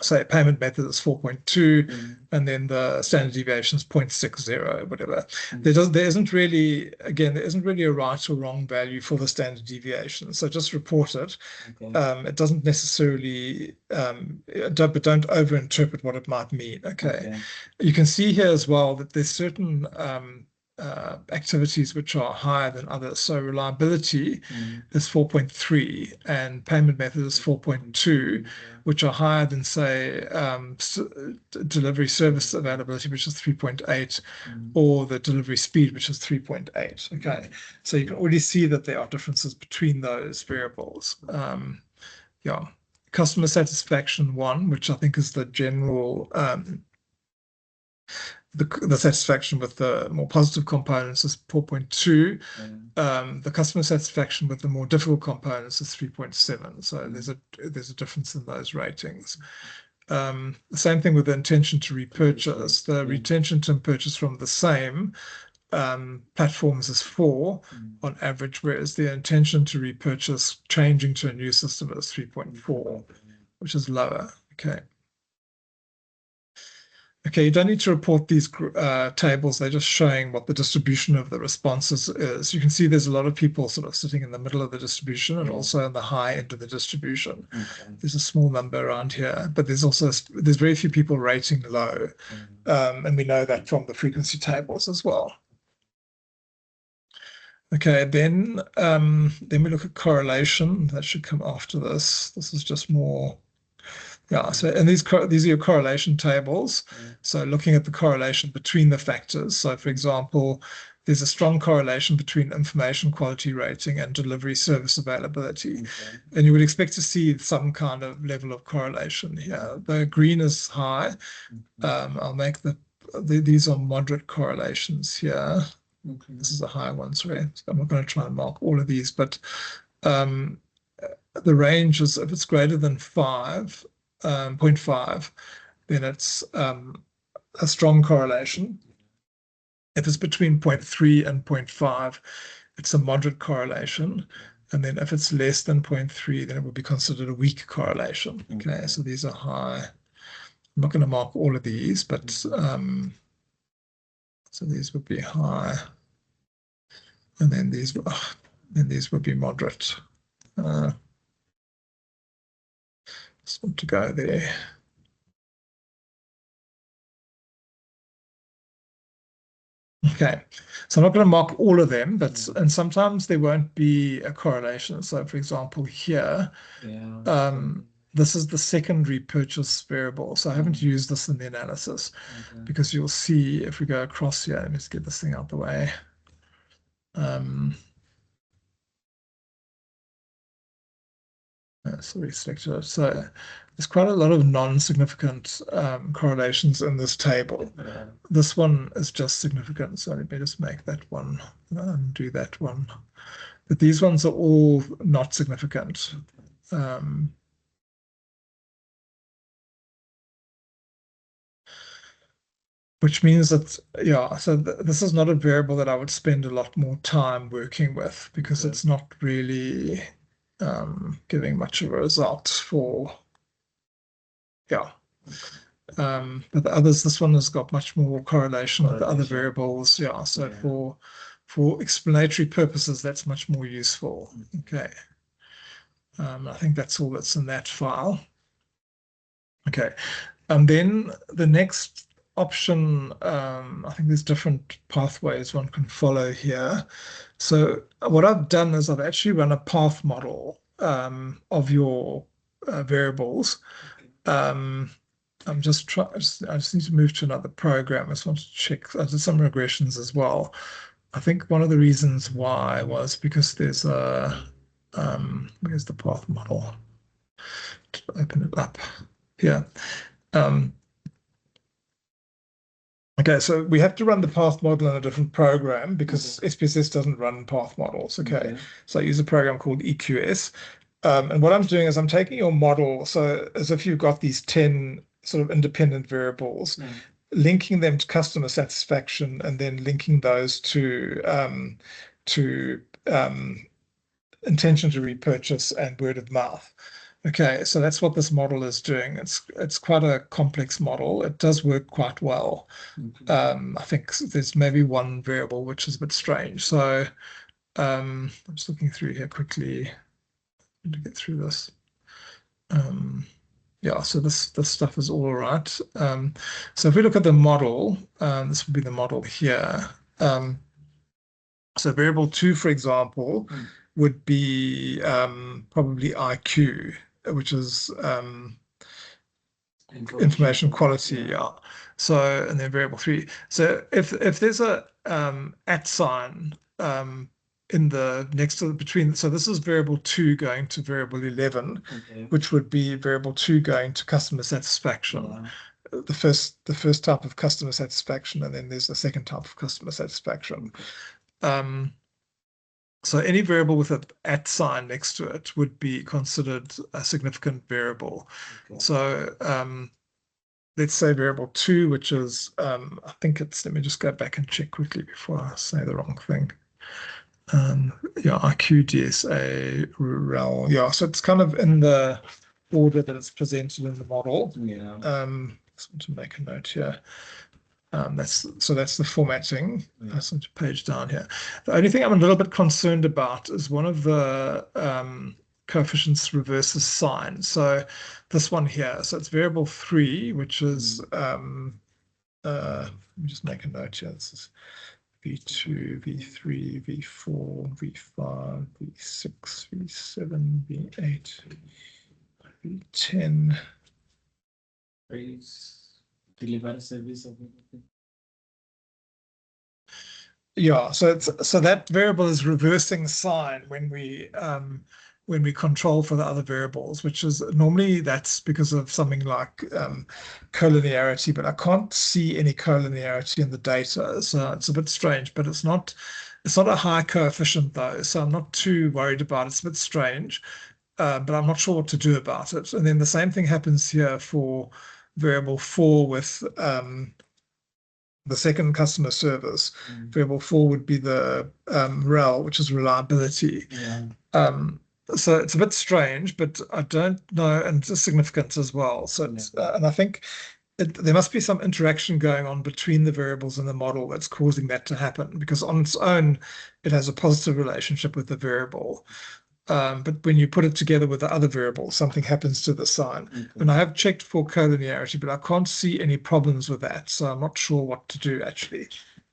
say payment method is 4.2, and then the standard deviation is 0.60, whatever. There isn't really a right or wrong value for the standard deviation. So just report it. It doesn't necessarily, but don't overinterpret what it might mean. Okay. You can see here as well that there's certain activities which are higher than others. So reliability is 4.3 and payment method is 4.2, which are higher than, say, delivery service availability, which is 3.8, or the delivery speed, which is 3.8. Okay, so you can already see that there are differences between those variables. Yeah, customer satisfaction 1, which I think is the general the satisfaction with the more positive components is 4.2. The customer satisfaction with the more difficult components is 3.7. So there's a difference in those ratings. The same thing with the intention to repurchase. The retention to purchase from the same platforms is 4 on average, whereas the intention to repurchase changing to a new system is 3.4, which is lower. Okay. Okay, you don't need to report these tables. They're just showing what the distribution of the responses is. You can see there's a lot of people sort of sitting in the middle of the distribution and also in the high end of the distribution. There's a small number around here, but there's very few people rating low. And we know that from the frequency tables as well. Okay, then we look at correlation. That should come after this. This is just more. Yeah, so and these are your correlation tables. So looking at the correlation between the factors. So for example, there's a strong correlation between information quality rating and delivery service availability. And you would expect to see some kind of level of correlation here. The green is high. I'll make these are moderate correlations here. This is a high one, sorry. So I'm not going to try and mark all of these, but the range is, if it's greater than 0.5, then it's a strong correlation. If it's between 0.3 and 0.5, it's a moderate correlation. And then if it's less than 0.3, then it would be considered a weak correlation. Okay, so these are high. I'm not going to mark all of these, but so these would be high. And then these would be moderate. Just want to go there. Okay, so I'm not going to mark all of them, and sometimes there won't be a correlation. So for example, here, this is the secondary purchase variable. So I haven't used this in the analysis because you'll see if we go across here, let me just get this thing out the way. So we selected it. So there's quite a lot of non-significant correlations in this table. This one is just significant. So let me just make that one and do that one. But these ones are all not significant. Which means that, yeah, so this is not a variable that I would spend a lot more time working with because it's not really giving much of a result for, yeah. But the others, this one has got much more correlation with the other variables. Yeah, so for explanatory purposes, that's much more useful. Okay. I think that's all that's in that file. Okay. And then the next option, I think there's different pathways one can follow here. So what I've done is I've actually run a path model of your variables. I just need to move to another program. I just want to check. I did some regressions as well. I think one of the reasons why was because there's a where's the path model? To open it up here. Okay, so we have to run the path model in a different program because SPSS doesn't run path models. Okay, so I use a program called EQS. And what I'm doing is I'm taking your model, so as if you've got these 10 sort of independent variables, linking them to customer satisfaction, and then linking those to intention to repurchase and word of mouth. Okay, so that's what this model is doing. It's quite a complex model. It does work quite well. I think there's maybe one variable which is a bit strange. So I'm just looking through here quickly to get through this. Yeah, so this stuff is all right. So if we look at the model, this would be the model here. So variable 2, for example, would be probably IQ, which is information quality. Yeah. So, and then variable 3. So if there's a at sign in the next to between, so this is variable 2 going to variable 11, which would be variable 2 going to customer satisfaction. The first type of customer satisfaction, and then there's the second type of customer satisfaction. So any variable with an at sign next to it would be considered a significant variable. So let's say variable 2, which is, I think it's, let me just go back and check quickly before I say the wrong thing. Yeah, IQ, DSA, REL. Yeah, so it's kind of in the order that it's presented in the model. Yeah. Just want to make a note here. That's the formatting. Yeah. That's on the page down here. The only thing I'm a little bit concerned about is one of the coefficients reverses sign. So this one here. So it's variable 3, which is let me just make a note here. This is V2, V3, V4, V5, V6, V7, V8, V10. Deliver service. Yeah, so that variable is reversing sign when we control for the other variables, which is normally that's because of something like collinearity, but I can't see any collinearity in the data, so it's a bit strange. But it's not a high coefficient though, so I'm not too worried about it. It's a bit strange, but I'm not sure what to do about it. And then the same thing happens here for variable 4 with the second customer service. Variable 4 would be the REL, which is reliability. Yeah. So it's a bit strange, but I don't know, and it's significant as well. So it's, and I think there must be some interaction going on between the variables in the model that's causing that to happen, because on its own, it has a positive relationship with the variable. But when you put it together with the other variables, something happens to the sign. And I have checked for collinearity, but I can't see any problems with that. So I'm not sure what to do actually.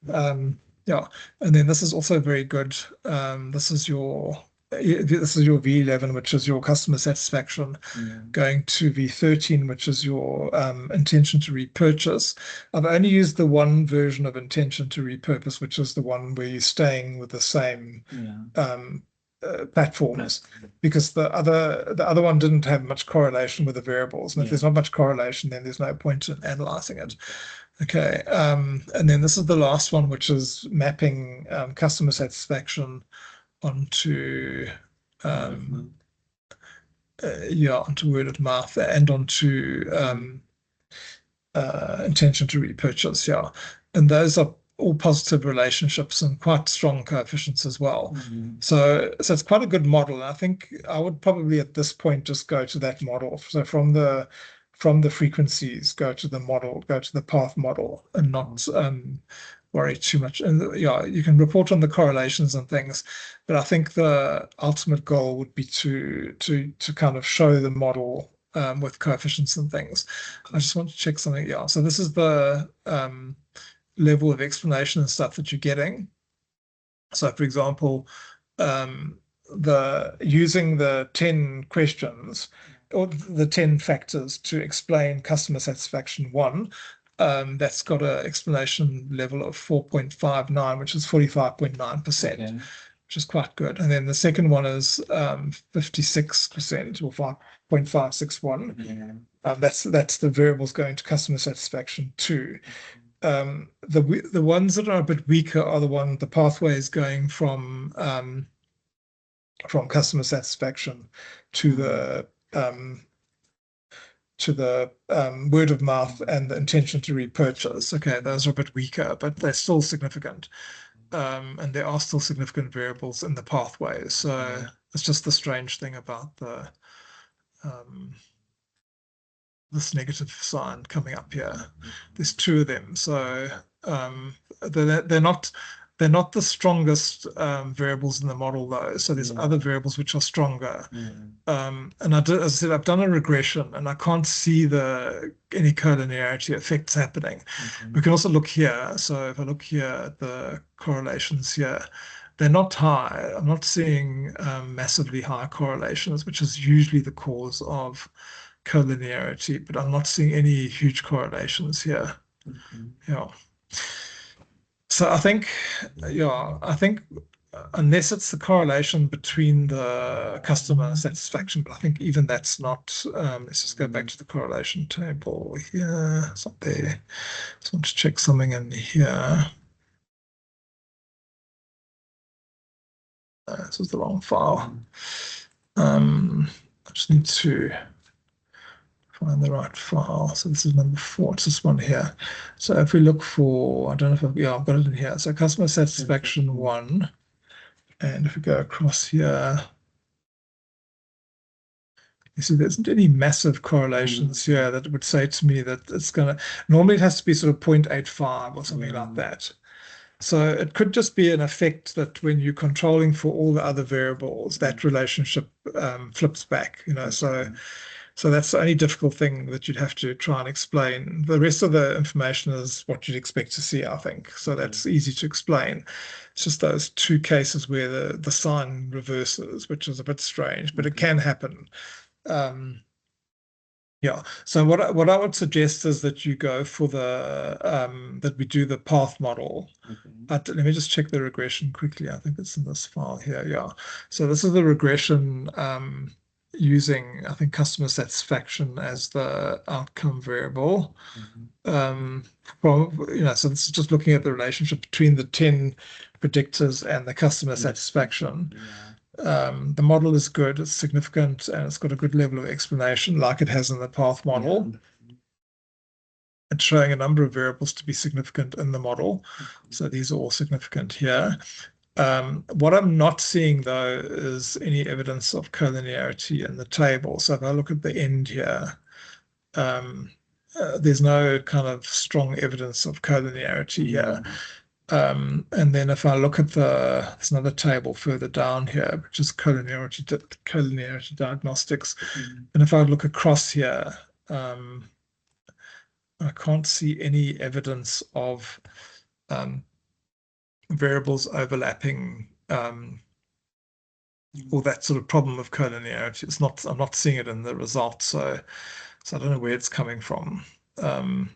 Yeah, and then this is also very good. This is your V11, which is your customer satisfaction, going to V13, which is your intention to repurchase. I've only used the one version of intention to repurpose, which is the one where you're staying with the same platforms, because the other one didn't have much correlation with the variables, and if there's not much correlation, then there's no point in analyzing it. Okay, and then this is the last one, which is mapping customer satisfaction onto onto word of mouth and onto intention to repurchase. Yeah, and those are all positive relationships and quite strong coefficients as well. So it's quite a good model. And I think I would probably at this point just go to that model. So from the frequencies, go to the model, go to the path model, and not worry too much. And yeah, you can report on the correlations and things, but I think the ultimate goal would be to kind of show the model with coefficients and things. I just want to check something. Yeah, so this is the level of explanation and stuff that you're getting. So for example, using the 10 questions or the 10 factors to explain customer satisfaction 1, that's got an explanation level of 4.59, which is 45.9%, which is quite good. And then the second one is 56% or 5.561. That's the variables going to customer satisfaction 2. The ones that are a bit weaker are the pathways going from customer satisfaction to the word of mouth and the intention to repurchase. Okay, those are a bit weaker, but they're still significant, and there are still significant variables in the pathways. So it's just the strange thing about this negative sign coming up here. There's 2 of them, so they're they're not the strongest variables in the model though. So there's other variables which are stronger. And as I said, I've done a regression and I can't see any collinearity effects happening. We can also look here. So if I look here at the correlations here, they're not high. I'm not seeing massively high correlations, which is usually the cause of collinearity, but I'm not seeing any huge correlations here. Yeah. So I think unless it's the correlation between the customer satisfaction, but I think even that's not, let's just go back to the correlation table here. It's not there. Just want to check something in here. This was the wrong file. I just need to find the right file. So this is number 4. It's this one here. So if we look for, I don't know if I've got it in here. So customer satisfaction 1. And if we go across here, you see there isn't any massive correlations here that would say to me that it's going to, normally it has to be sort of 0.85 or something like that. So it could just be an effect that when you're controlling for all the other variables, that relationship flips back, So that's the only difficult thing that you'd have to try and explain. The rest of the information is what you'd expect to see, I think. So that's easy to explain. It's just those 2 cases where the sign reverses, which is a bit strange, but it can happen. Yeah. So what I would suggest is that you go for that we do the path model. Let me just check the regression quickly. I think it's in this file here. Yeah. So this is the regression using, I think, customer satisfaction as the outcome variable. So this is just looking at the relationship between the 10 predictors and the customer satisfaction. The model is good, it's significant, and it's got a good level of explanation like it has in the path model. It's showing a number of variables to be significant in the model. So these are all significant here. What I'm not seeing, though, is any evidence of collinearity in the table. So if I look at the end here, there's no kind of strong evidence of collinearity here. And then if I look at there's another table further down here, which is collinearity diagnostics. And if I look across here, I can't see any evidence of variables overlapping or that sort of problem of collinearity. I'm not seeing it in the results, so I don't know where it's coming from.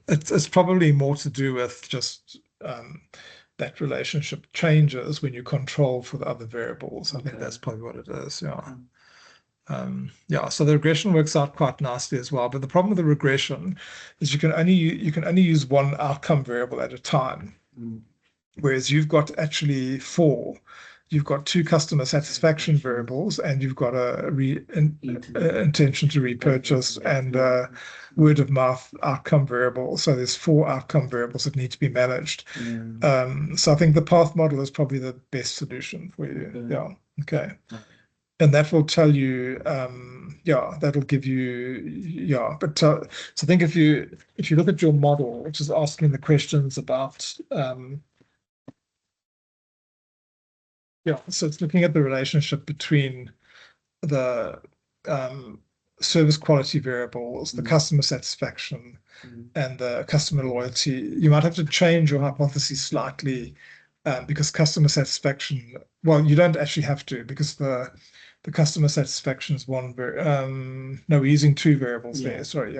It's probably more to do with just that relationship changes when you control for the other variables. I think that's probably what it is. So the regression works out quite nicely as well. But the problem with the regression is you can only use one outcome variable at a time. Whereas you've got actually 4. You've got 2 customer satisfaction variables, and you've got a intention to repurchase and word of mouth outcome variable. So there's 4 outcome variables that need to be managed. So I think the path model is probably the best solution for you. Okay. And that will tell you, that'll give you, But so I think if you look at your model, which is asking the questions about, so it's looking at the relationship between the service quality variables, the customer satisfaction, and the customer loyalty. You might have to change your hypothesis slightly because customer satisfaction, well, you don't actually have to, because the customer satisfaction is one no, we're using 2 variables there. Sorry,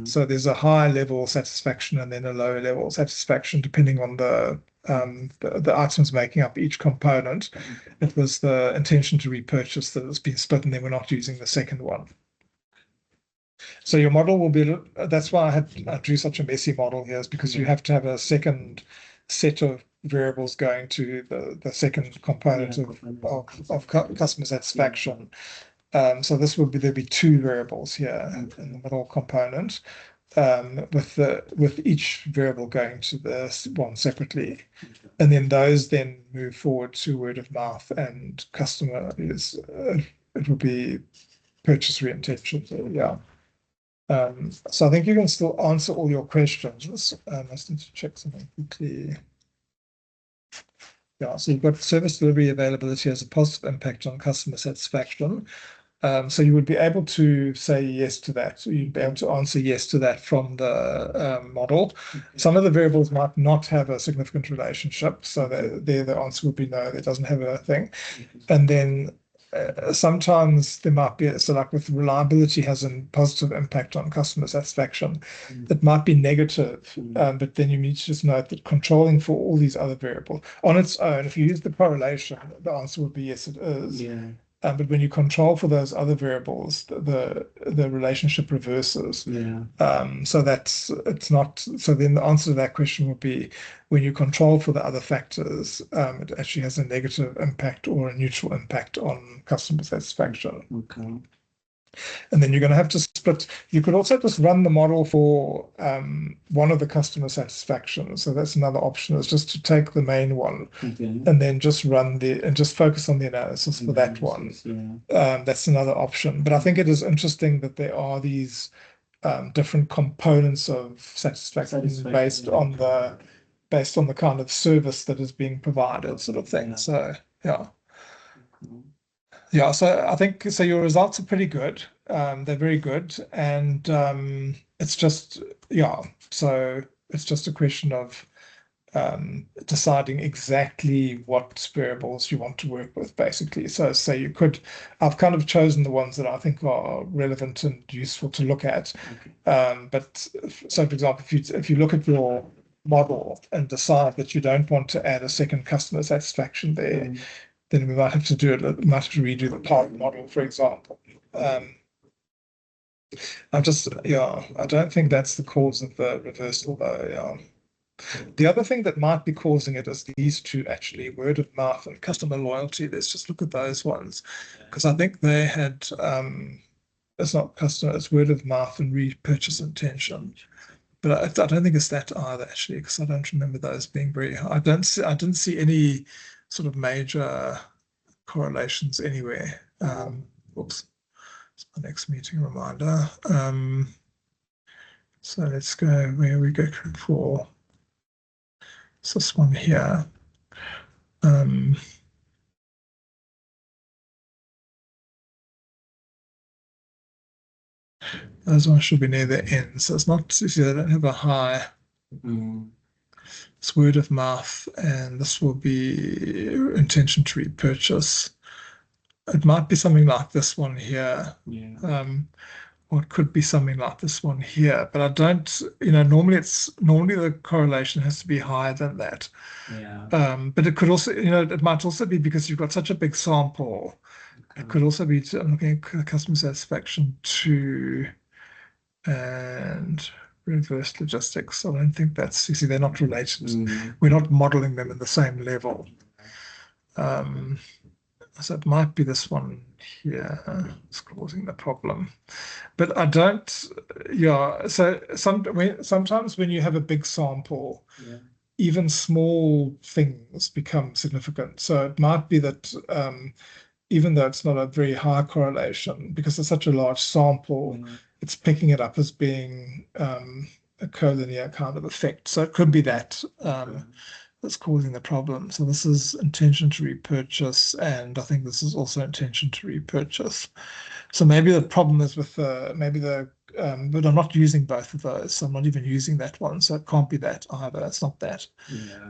So there's a high level satisfaction and then a lower level satisfaction depending on the items making up each component. It was the intention to repurchase that has been split, and then we're not using the second one. So your model will be, that's why I drew such a messy model here, is because you have to have a second set of variables going to the second component of customer satisfaction. So there'll be 2 variables here in the middle component, with each variable going to this one separately, and then those move forward to word of mouth and customer it will be purchase re-intention. So I think you can still answer all your questions. I just need to check something quickly. Yeah, so you've got service delivery availability has a positive impact on customer satisfaction. So you would be able to say yes to that. So you'd be able to answer yes to that from the model. Some of the variables might not have a significant relationship. So there the answer would be no, it doesn't have a thing. And then sometimes there might be, so like with reliability has a positive impact on customer satisfaction. It might be negative, but then you need to just note that controlling for all these other variables on its own, if you use the correlation, the answer would be yes, it is. Yeah. But when you control for those other variables, the relationship reverses. Yeah. So it's not. So then the answer to that question would be when you control for the other factors, it actually has a negative impact or a neutral impact on customer satisfaction. Okay. And then you're going to have to split. You could also just run the model for one of the customer satisfaction. So that's another option, is just to take the main one and then just run and just focus on the analysis for that one. Yeah. That's another option. But I think it is interesting that there are these different components of satisfaction based on the kind of service that is being provided, sort of thing. So yeah. Yeah, so I think so your results are pretty good. They're very good. And it's just, so it's just a question of deciding exactly what variables you want to work with, basically. So say I've kind of chosen the ones that I think are relevant and useful to look at. But so for example, if you look at your model and decide that you don't want to add a second customer satisfaction there, then we might have to redo the part model, for example. I don't think that's the cause of the reversal, though. Yeah. The other thing that might be causing it is these two, actually, word of mouth and customer loyalty. Let's just look at those ones, because I think they had it's not customer, it's word of mouth and repurchase intention. But I don't think it's that either, actually, because I don't remember those being very high. I didn't see any sort of major correlations anywhere. Oops, it's my next meeting reminder. So let's go where we go for. It's this one here. Those ones should be near the end. So it's not, you see, they don't have a high. It's word of mouth, and this will be intention to repurchase. It might be something like this one here. Yeah. Or it could be something like this one here, but I don't, normally the correlation has to be higher than that. Yeah. But it could also, it might also be because you've got such a big sample. It could also be, I'm looking at customer satisfaction 2 and reverse logistics. I don't think that's, you see, they're not related. We're not modeling them in the same level. So it might be this one here is causing the problem. But I don't, so sometimes when you have a big sample, even small things become significant. So it might be that even though it's not a very high correlation, because it's such a large sample, it's picking it up as being a collinear kind of effect. So it could be that that's causing the problem. So this is intention to repurchase, and I think this is also intention to repurchase. So maybe the problem is with but I'm not using both of those. So I'm not even using that one. So it can't be that either. It's not that.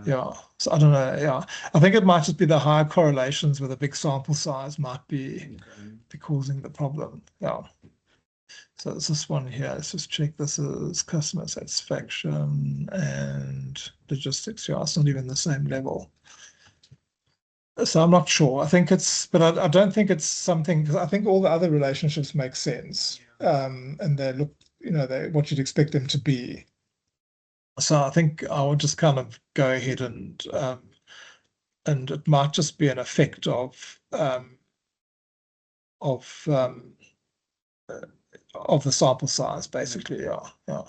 Yeah. So I don't know. Yeah. I think it might just be the higher correlations with a big sample size might be causing the problem. Yeah. So it's this one here. Let's just check. This is customer satisfaction and logistics. Yeah, it's not even the same level. So I'm not sure. I think but I don't think it's something, because I think all the other relationships make sense. And they look, they're what you'd expect them to be. So I think I would just kind of go ahead and it might just be an effect of the sample size, basically. Yeah.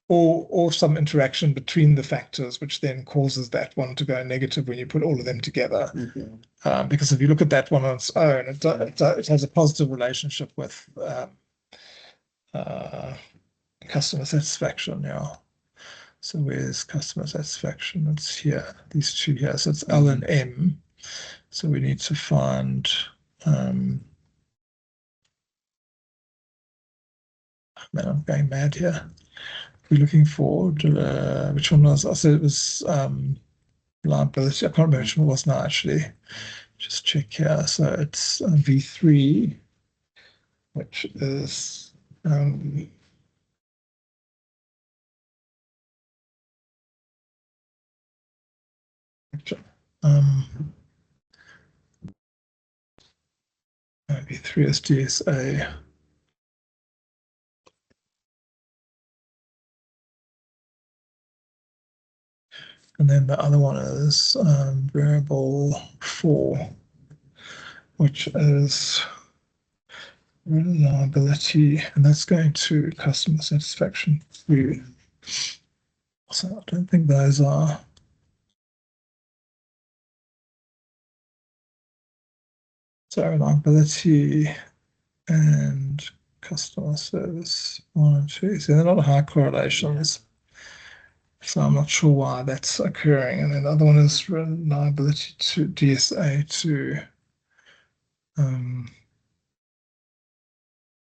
Or some interaction between the factors, which then causes that one to go negative when you put all of them together. Because if you look at that one on its own, it has a positive relationship with customer satisfaction. Yeah. So where's customer satisfaction? It's here, these two here. So it's L and M. So we need to find, man, I'm going mad here. We're looking for, which one was, I said it was liability. I can't remember which one it was now, actually. Just check here. So it's V3, which is, V3 is DSA. And then the other one is variable 4, which is reliability, and that's going to customer satisfaction 2. So I don't think those are. So reliability and customer service 1 and 2. So they're not high correlations. So I'm not sure why that's occurring. And then the other one is reliability to DSA to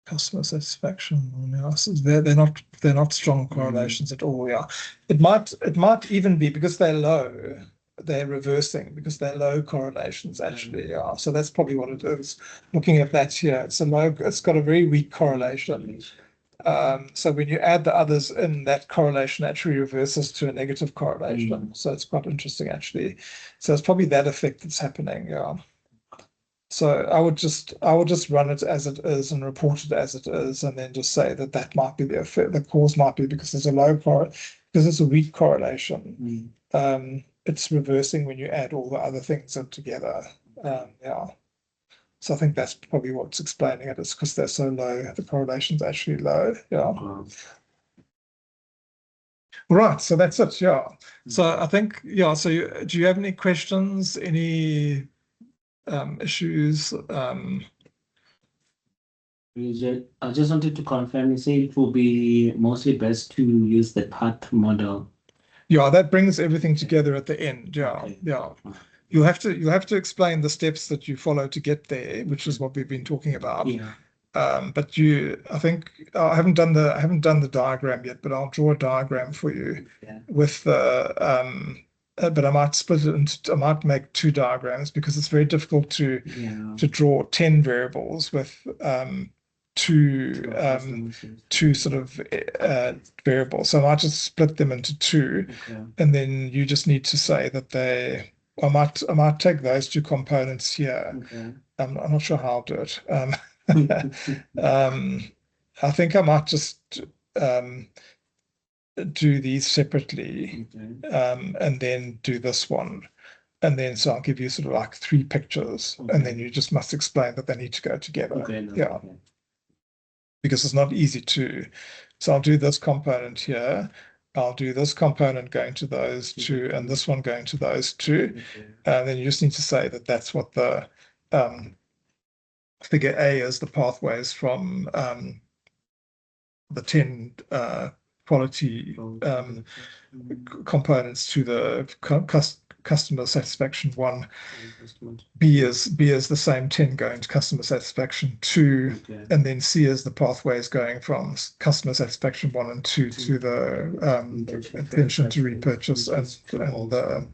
customer satisfaction analysis. They're not strong correlations at all. Yeah, it might even be because they're low. They're reversing because they're low correlations actually. Yeah, so that's probably what it is. Looking at that here, it's got a very weak correlation. So when you add the others in, that correlation actually reverses to a negative correlation. So it's quite interesting actually. So it's probably that effect that's happening. Yeah. So I would just run it as it is and report it as it is, and then just say that might be the effect. The cause might be because there's because it's a weak correlation. It's reversing when you add all the other things in together. Yeah. So I think that's probably what's explaining it. It's because they're so low. The correlation's actually low. Yeah. Right. So that's it. Yeah. So I think, yeah. So do you have any questions? Any issues? I just wanted to confirm, you say it will be mostly best to use the path model. Yeah, that brings everything together at the end. Yeah, okay. Yeah. You'll have to explain the steps that you follow to get there, which is what we've been talking about. Yeah. But I think I haven't done the diagram yet, but I'll draw a diagram for you with the but I might split it into, I might make 2 diagrams because it's very difficult to draw 10 variables with two sort of variables. So I might just split them into 2, and then you just need to say that I might take those 2 components here. I'm not sure how I'll do it. I think I might just do these separately, and then do this one. And then so I'll give you sort of like 3 pictures, and then you just must explain that they need to go together. Yeah. Because it's not easy to. So I'll do this component here. I'll do this component going to those 2, and this one going to those 2. And then you just need to say that that's what the figure A is, the pathways from the 10 quality components to the customer satisfaction 1. B is the same 10 going to customer satisfaction 2, and then C is the pathways going from customer satisfaction 1 and 2 to the intention to repurchase and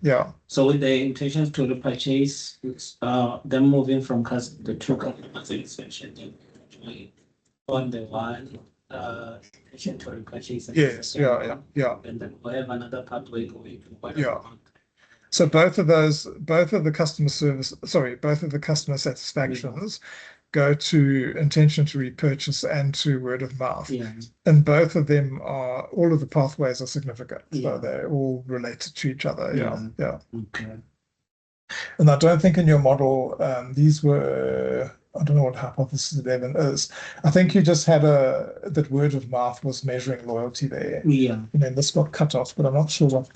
yeah. So with the intention to repurchase, them moving from the 2 customer satisfaction on the 1 intention to repurchase. Yes. Yeah. And then we have another pathway going to yeah. So both of the customer satisfactions go to intention to repurchase and to word of mouth. Yeah. And both of them all of the pathways are significant. Yeah. So they're all related to each other. Yeah. Okay. And I don't think in your model, these were, I don't know what hypothesis 11 is. I think you just had that word of mouth was measuring loyalty there. Yeah. And then this got cut off, but I'm not sure what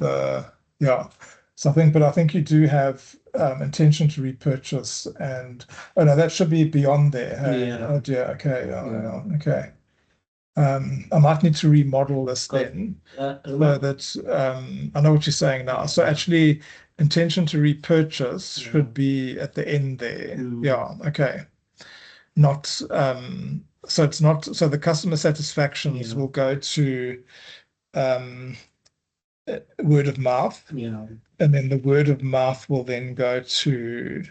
So I think you do have intention to repurchase, and no, that should be beyond there. Hey? Yeah. Oh dear. Okay. Okay. I might need to remodel this Got- then. So remember, that I know what you're saying now. So actually, intention to repurchase Yeah. should be at the end there. Mm. Yeah, okay. Not so it's not so the customer satisfactions Yeah. will go to word of mouth, yeah, and then the word of mouth will then go to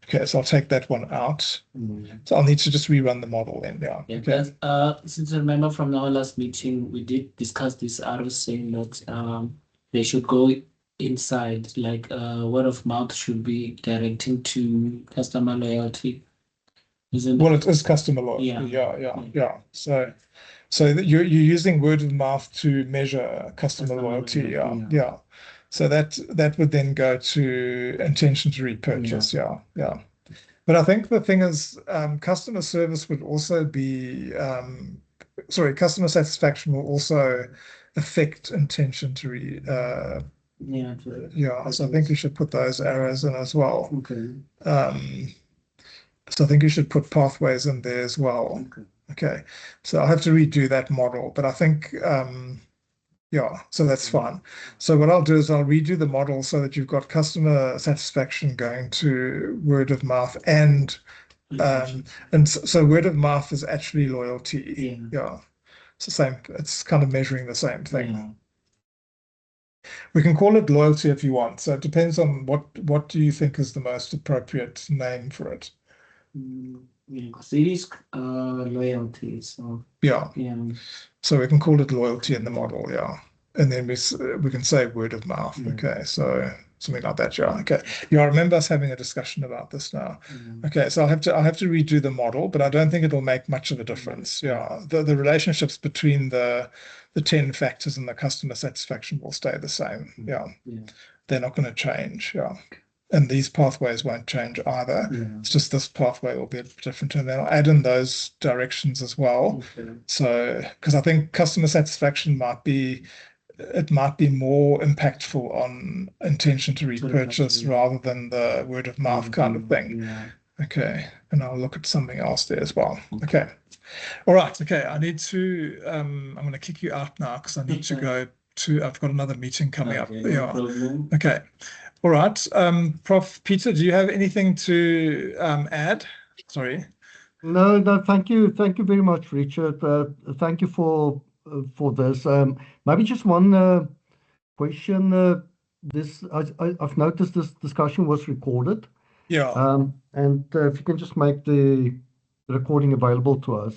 okay, so I'll take that one out. mm. So I'll need to just rerun the model then. Yeah. Yeah, Okay. that's, since I remember from our last meeting, we did discuss this. I was saying that they should go inside, like word of mouth should be directing to customer loyalty. Isn't Well, it is customer loyalty. Yeah. Yeah. So that you're using word of mouth to measure customer Customer loyalty. loyalty, Yeah. So that would then go to intention to repurchase. Yeah. But I think the thing is, customer service would also be, customer satisfaction will also affect intention to yeah, yeah. So I think you should put those arrows in as well. okay. So I think you should put pathways in there as well. Okay. Okay. So I'll have to redo that model, but I think, yeah, so that's fine. So what I'll do is I'll redo the model so that you've got customer satisfaction going to word of mouth and so word of mouth is actually loyalty. Yeah. It's the same. It's kind of measuring the same thing. Yeah. We can call it loyalty if you want. So it depends on what do you think is the most appropriate name for it. Yeah, 'cause it is loyalty. So Yeah. yeah. So we can call it loyalty in the model, yeah. And then we can say word of mouth. Yeah. Okay, so something like that, yeah. Okay. Yeah, I remember us having a discussion about this now. Yeah. Okay, so I'll have to redo the model, but I don't think it'll make much of a difference. Yeah. The relationships between the 10 factors and the customer satisfaction will stay the same. Yeah. Yeah. They're not going to change. Yeah. And these pathways won't change either. Yeah. It's just this pathway will be a bit different, and then I'll add in those directions as well. Okay. So, because I think customer satisfaction might be more impactful on intention to repurchase yeah. rather than the word of mouth kind of thing. Yeah. Okay, and I'll look at something else there as well. Okay, all right. Okay, I need to. I'm going to kick you out now because I need to Okay. go to. I've got another meeting coming up. Okay, no Yeah. problem. Okay. All right. Prof. Peter, do you have anything to add? Sorry. No, thank you. Thank you very much, Richard. Thank you for this. Maybe just one question. I've noticed this discussion was recorded. Yeah. And if you can just make the recording available to us.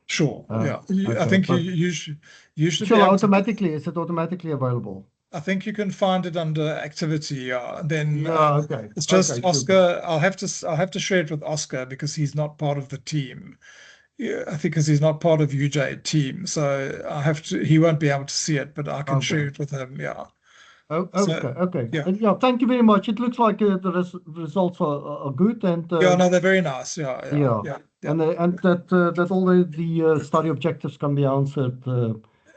Sure. Yeah. I okay, think but- you should be Sure, able to- automatically. Is it automatically available? I think you can find it under activity. Yeah. Then Yeah, okay. it's just Okay, Oscar. I'll have to share it with Oscar because he's not part of the team. Yeah, I think because he's not part of UJ team, so I have to. He won't be able to see it, but I can Okay. share it with him. Yeah. Oh, So, okay. yeah. Yeah, thank you very much. It looks like the results are good, and Yeah. No, they're very nice. Yeah. yeah. and that all the study objectives can be answered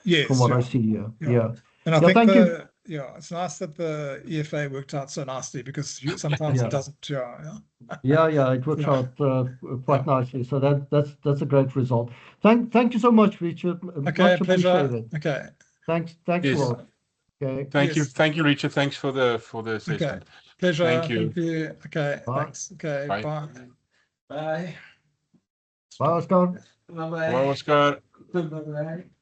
Yes. from what yeah. I see here. Yeah. Yeah. And I Yeah, think thank you. it's nice that the EFA worked out so nicely because sometimes Yeah. it doesn't. Yeah. Yeah, it works Yeah. out quite nicely. So that's a great result. Thank you so much, Richard. Okay. Much Pleasure. appreciated. Okay. Thanks Yes. a lot. Okay. Thank you. Yes. Thank you, Richard. Thanks for the Okay. session. Pleasure. Thank you. Okay. Bye. Thanks. Okay. Bye. Bye. Bye. Bye, Oscar. Bye bye. Hello, Oscar. Bye bye.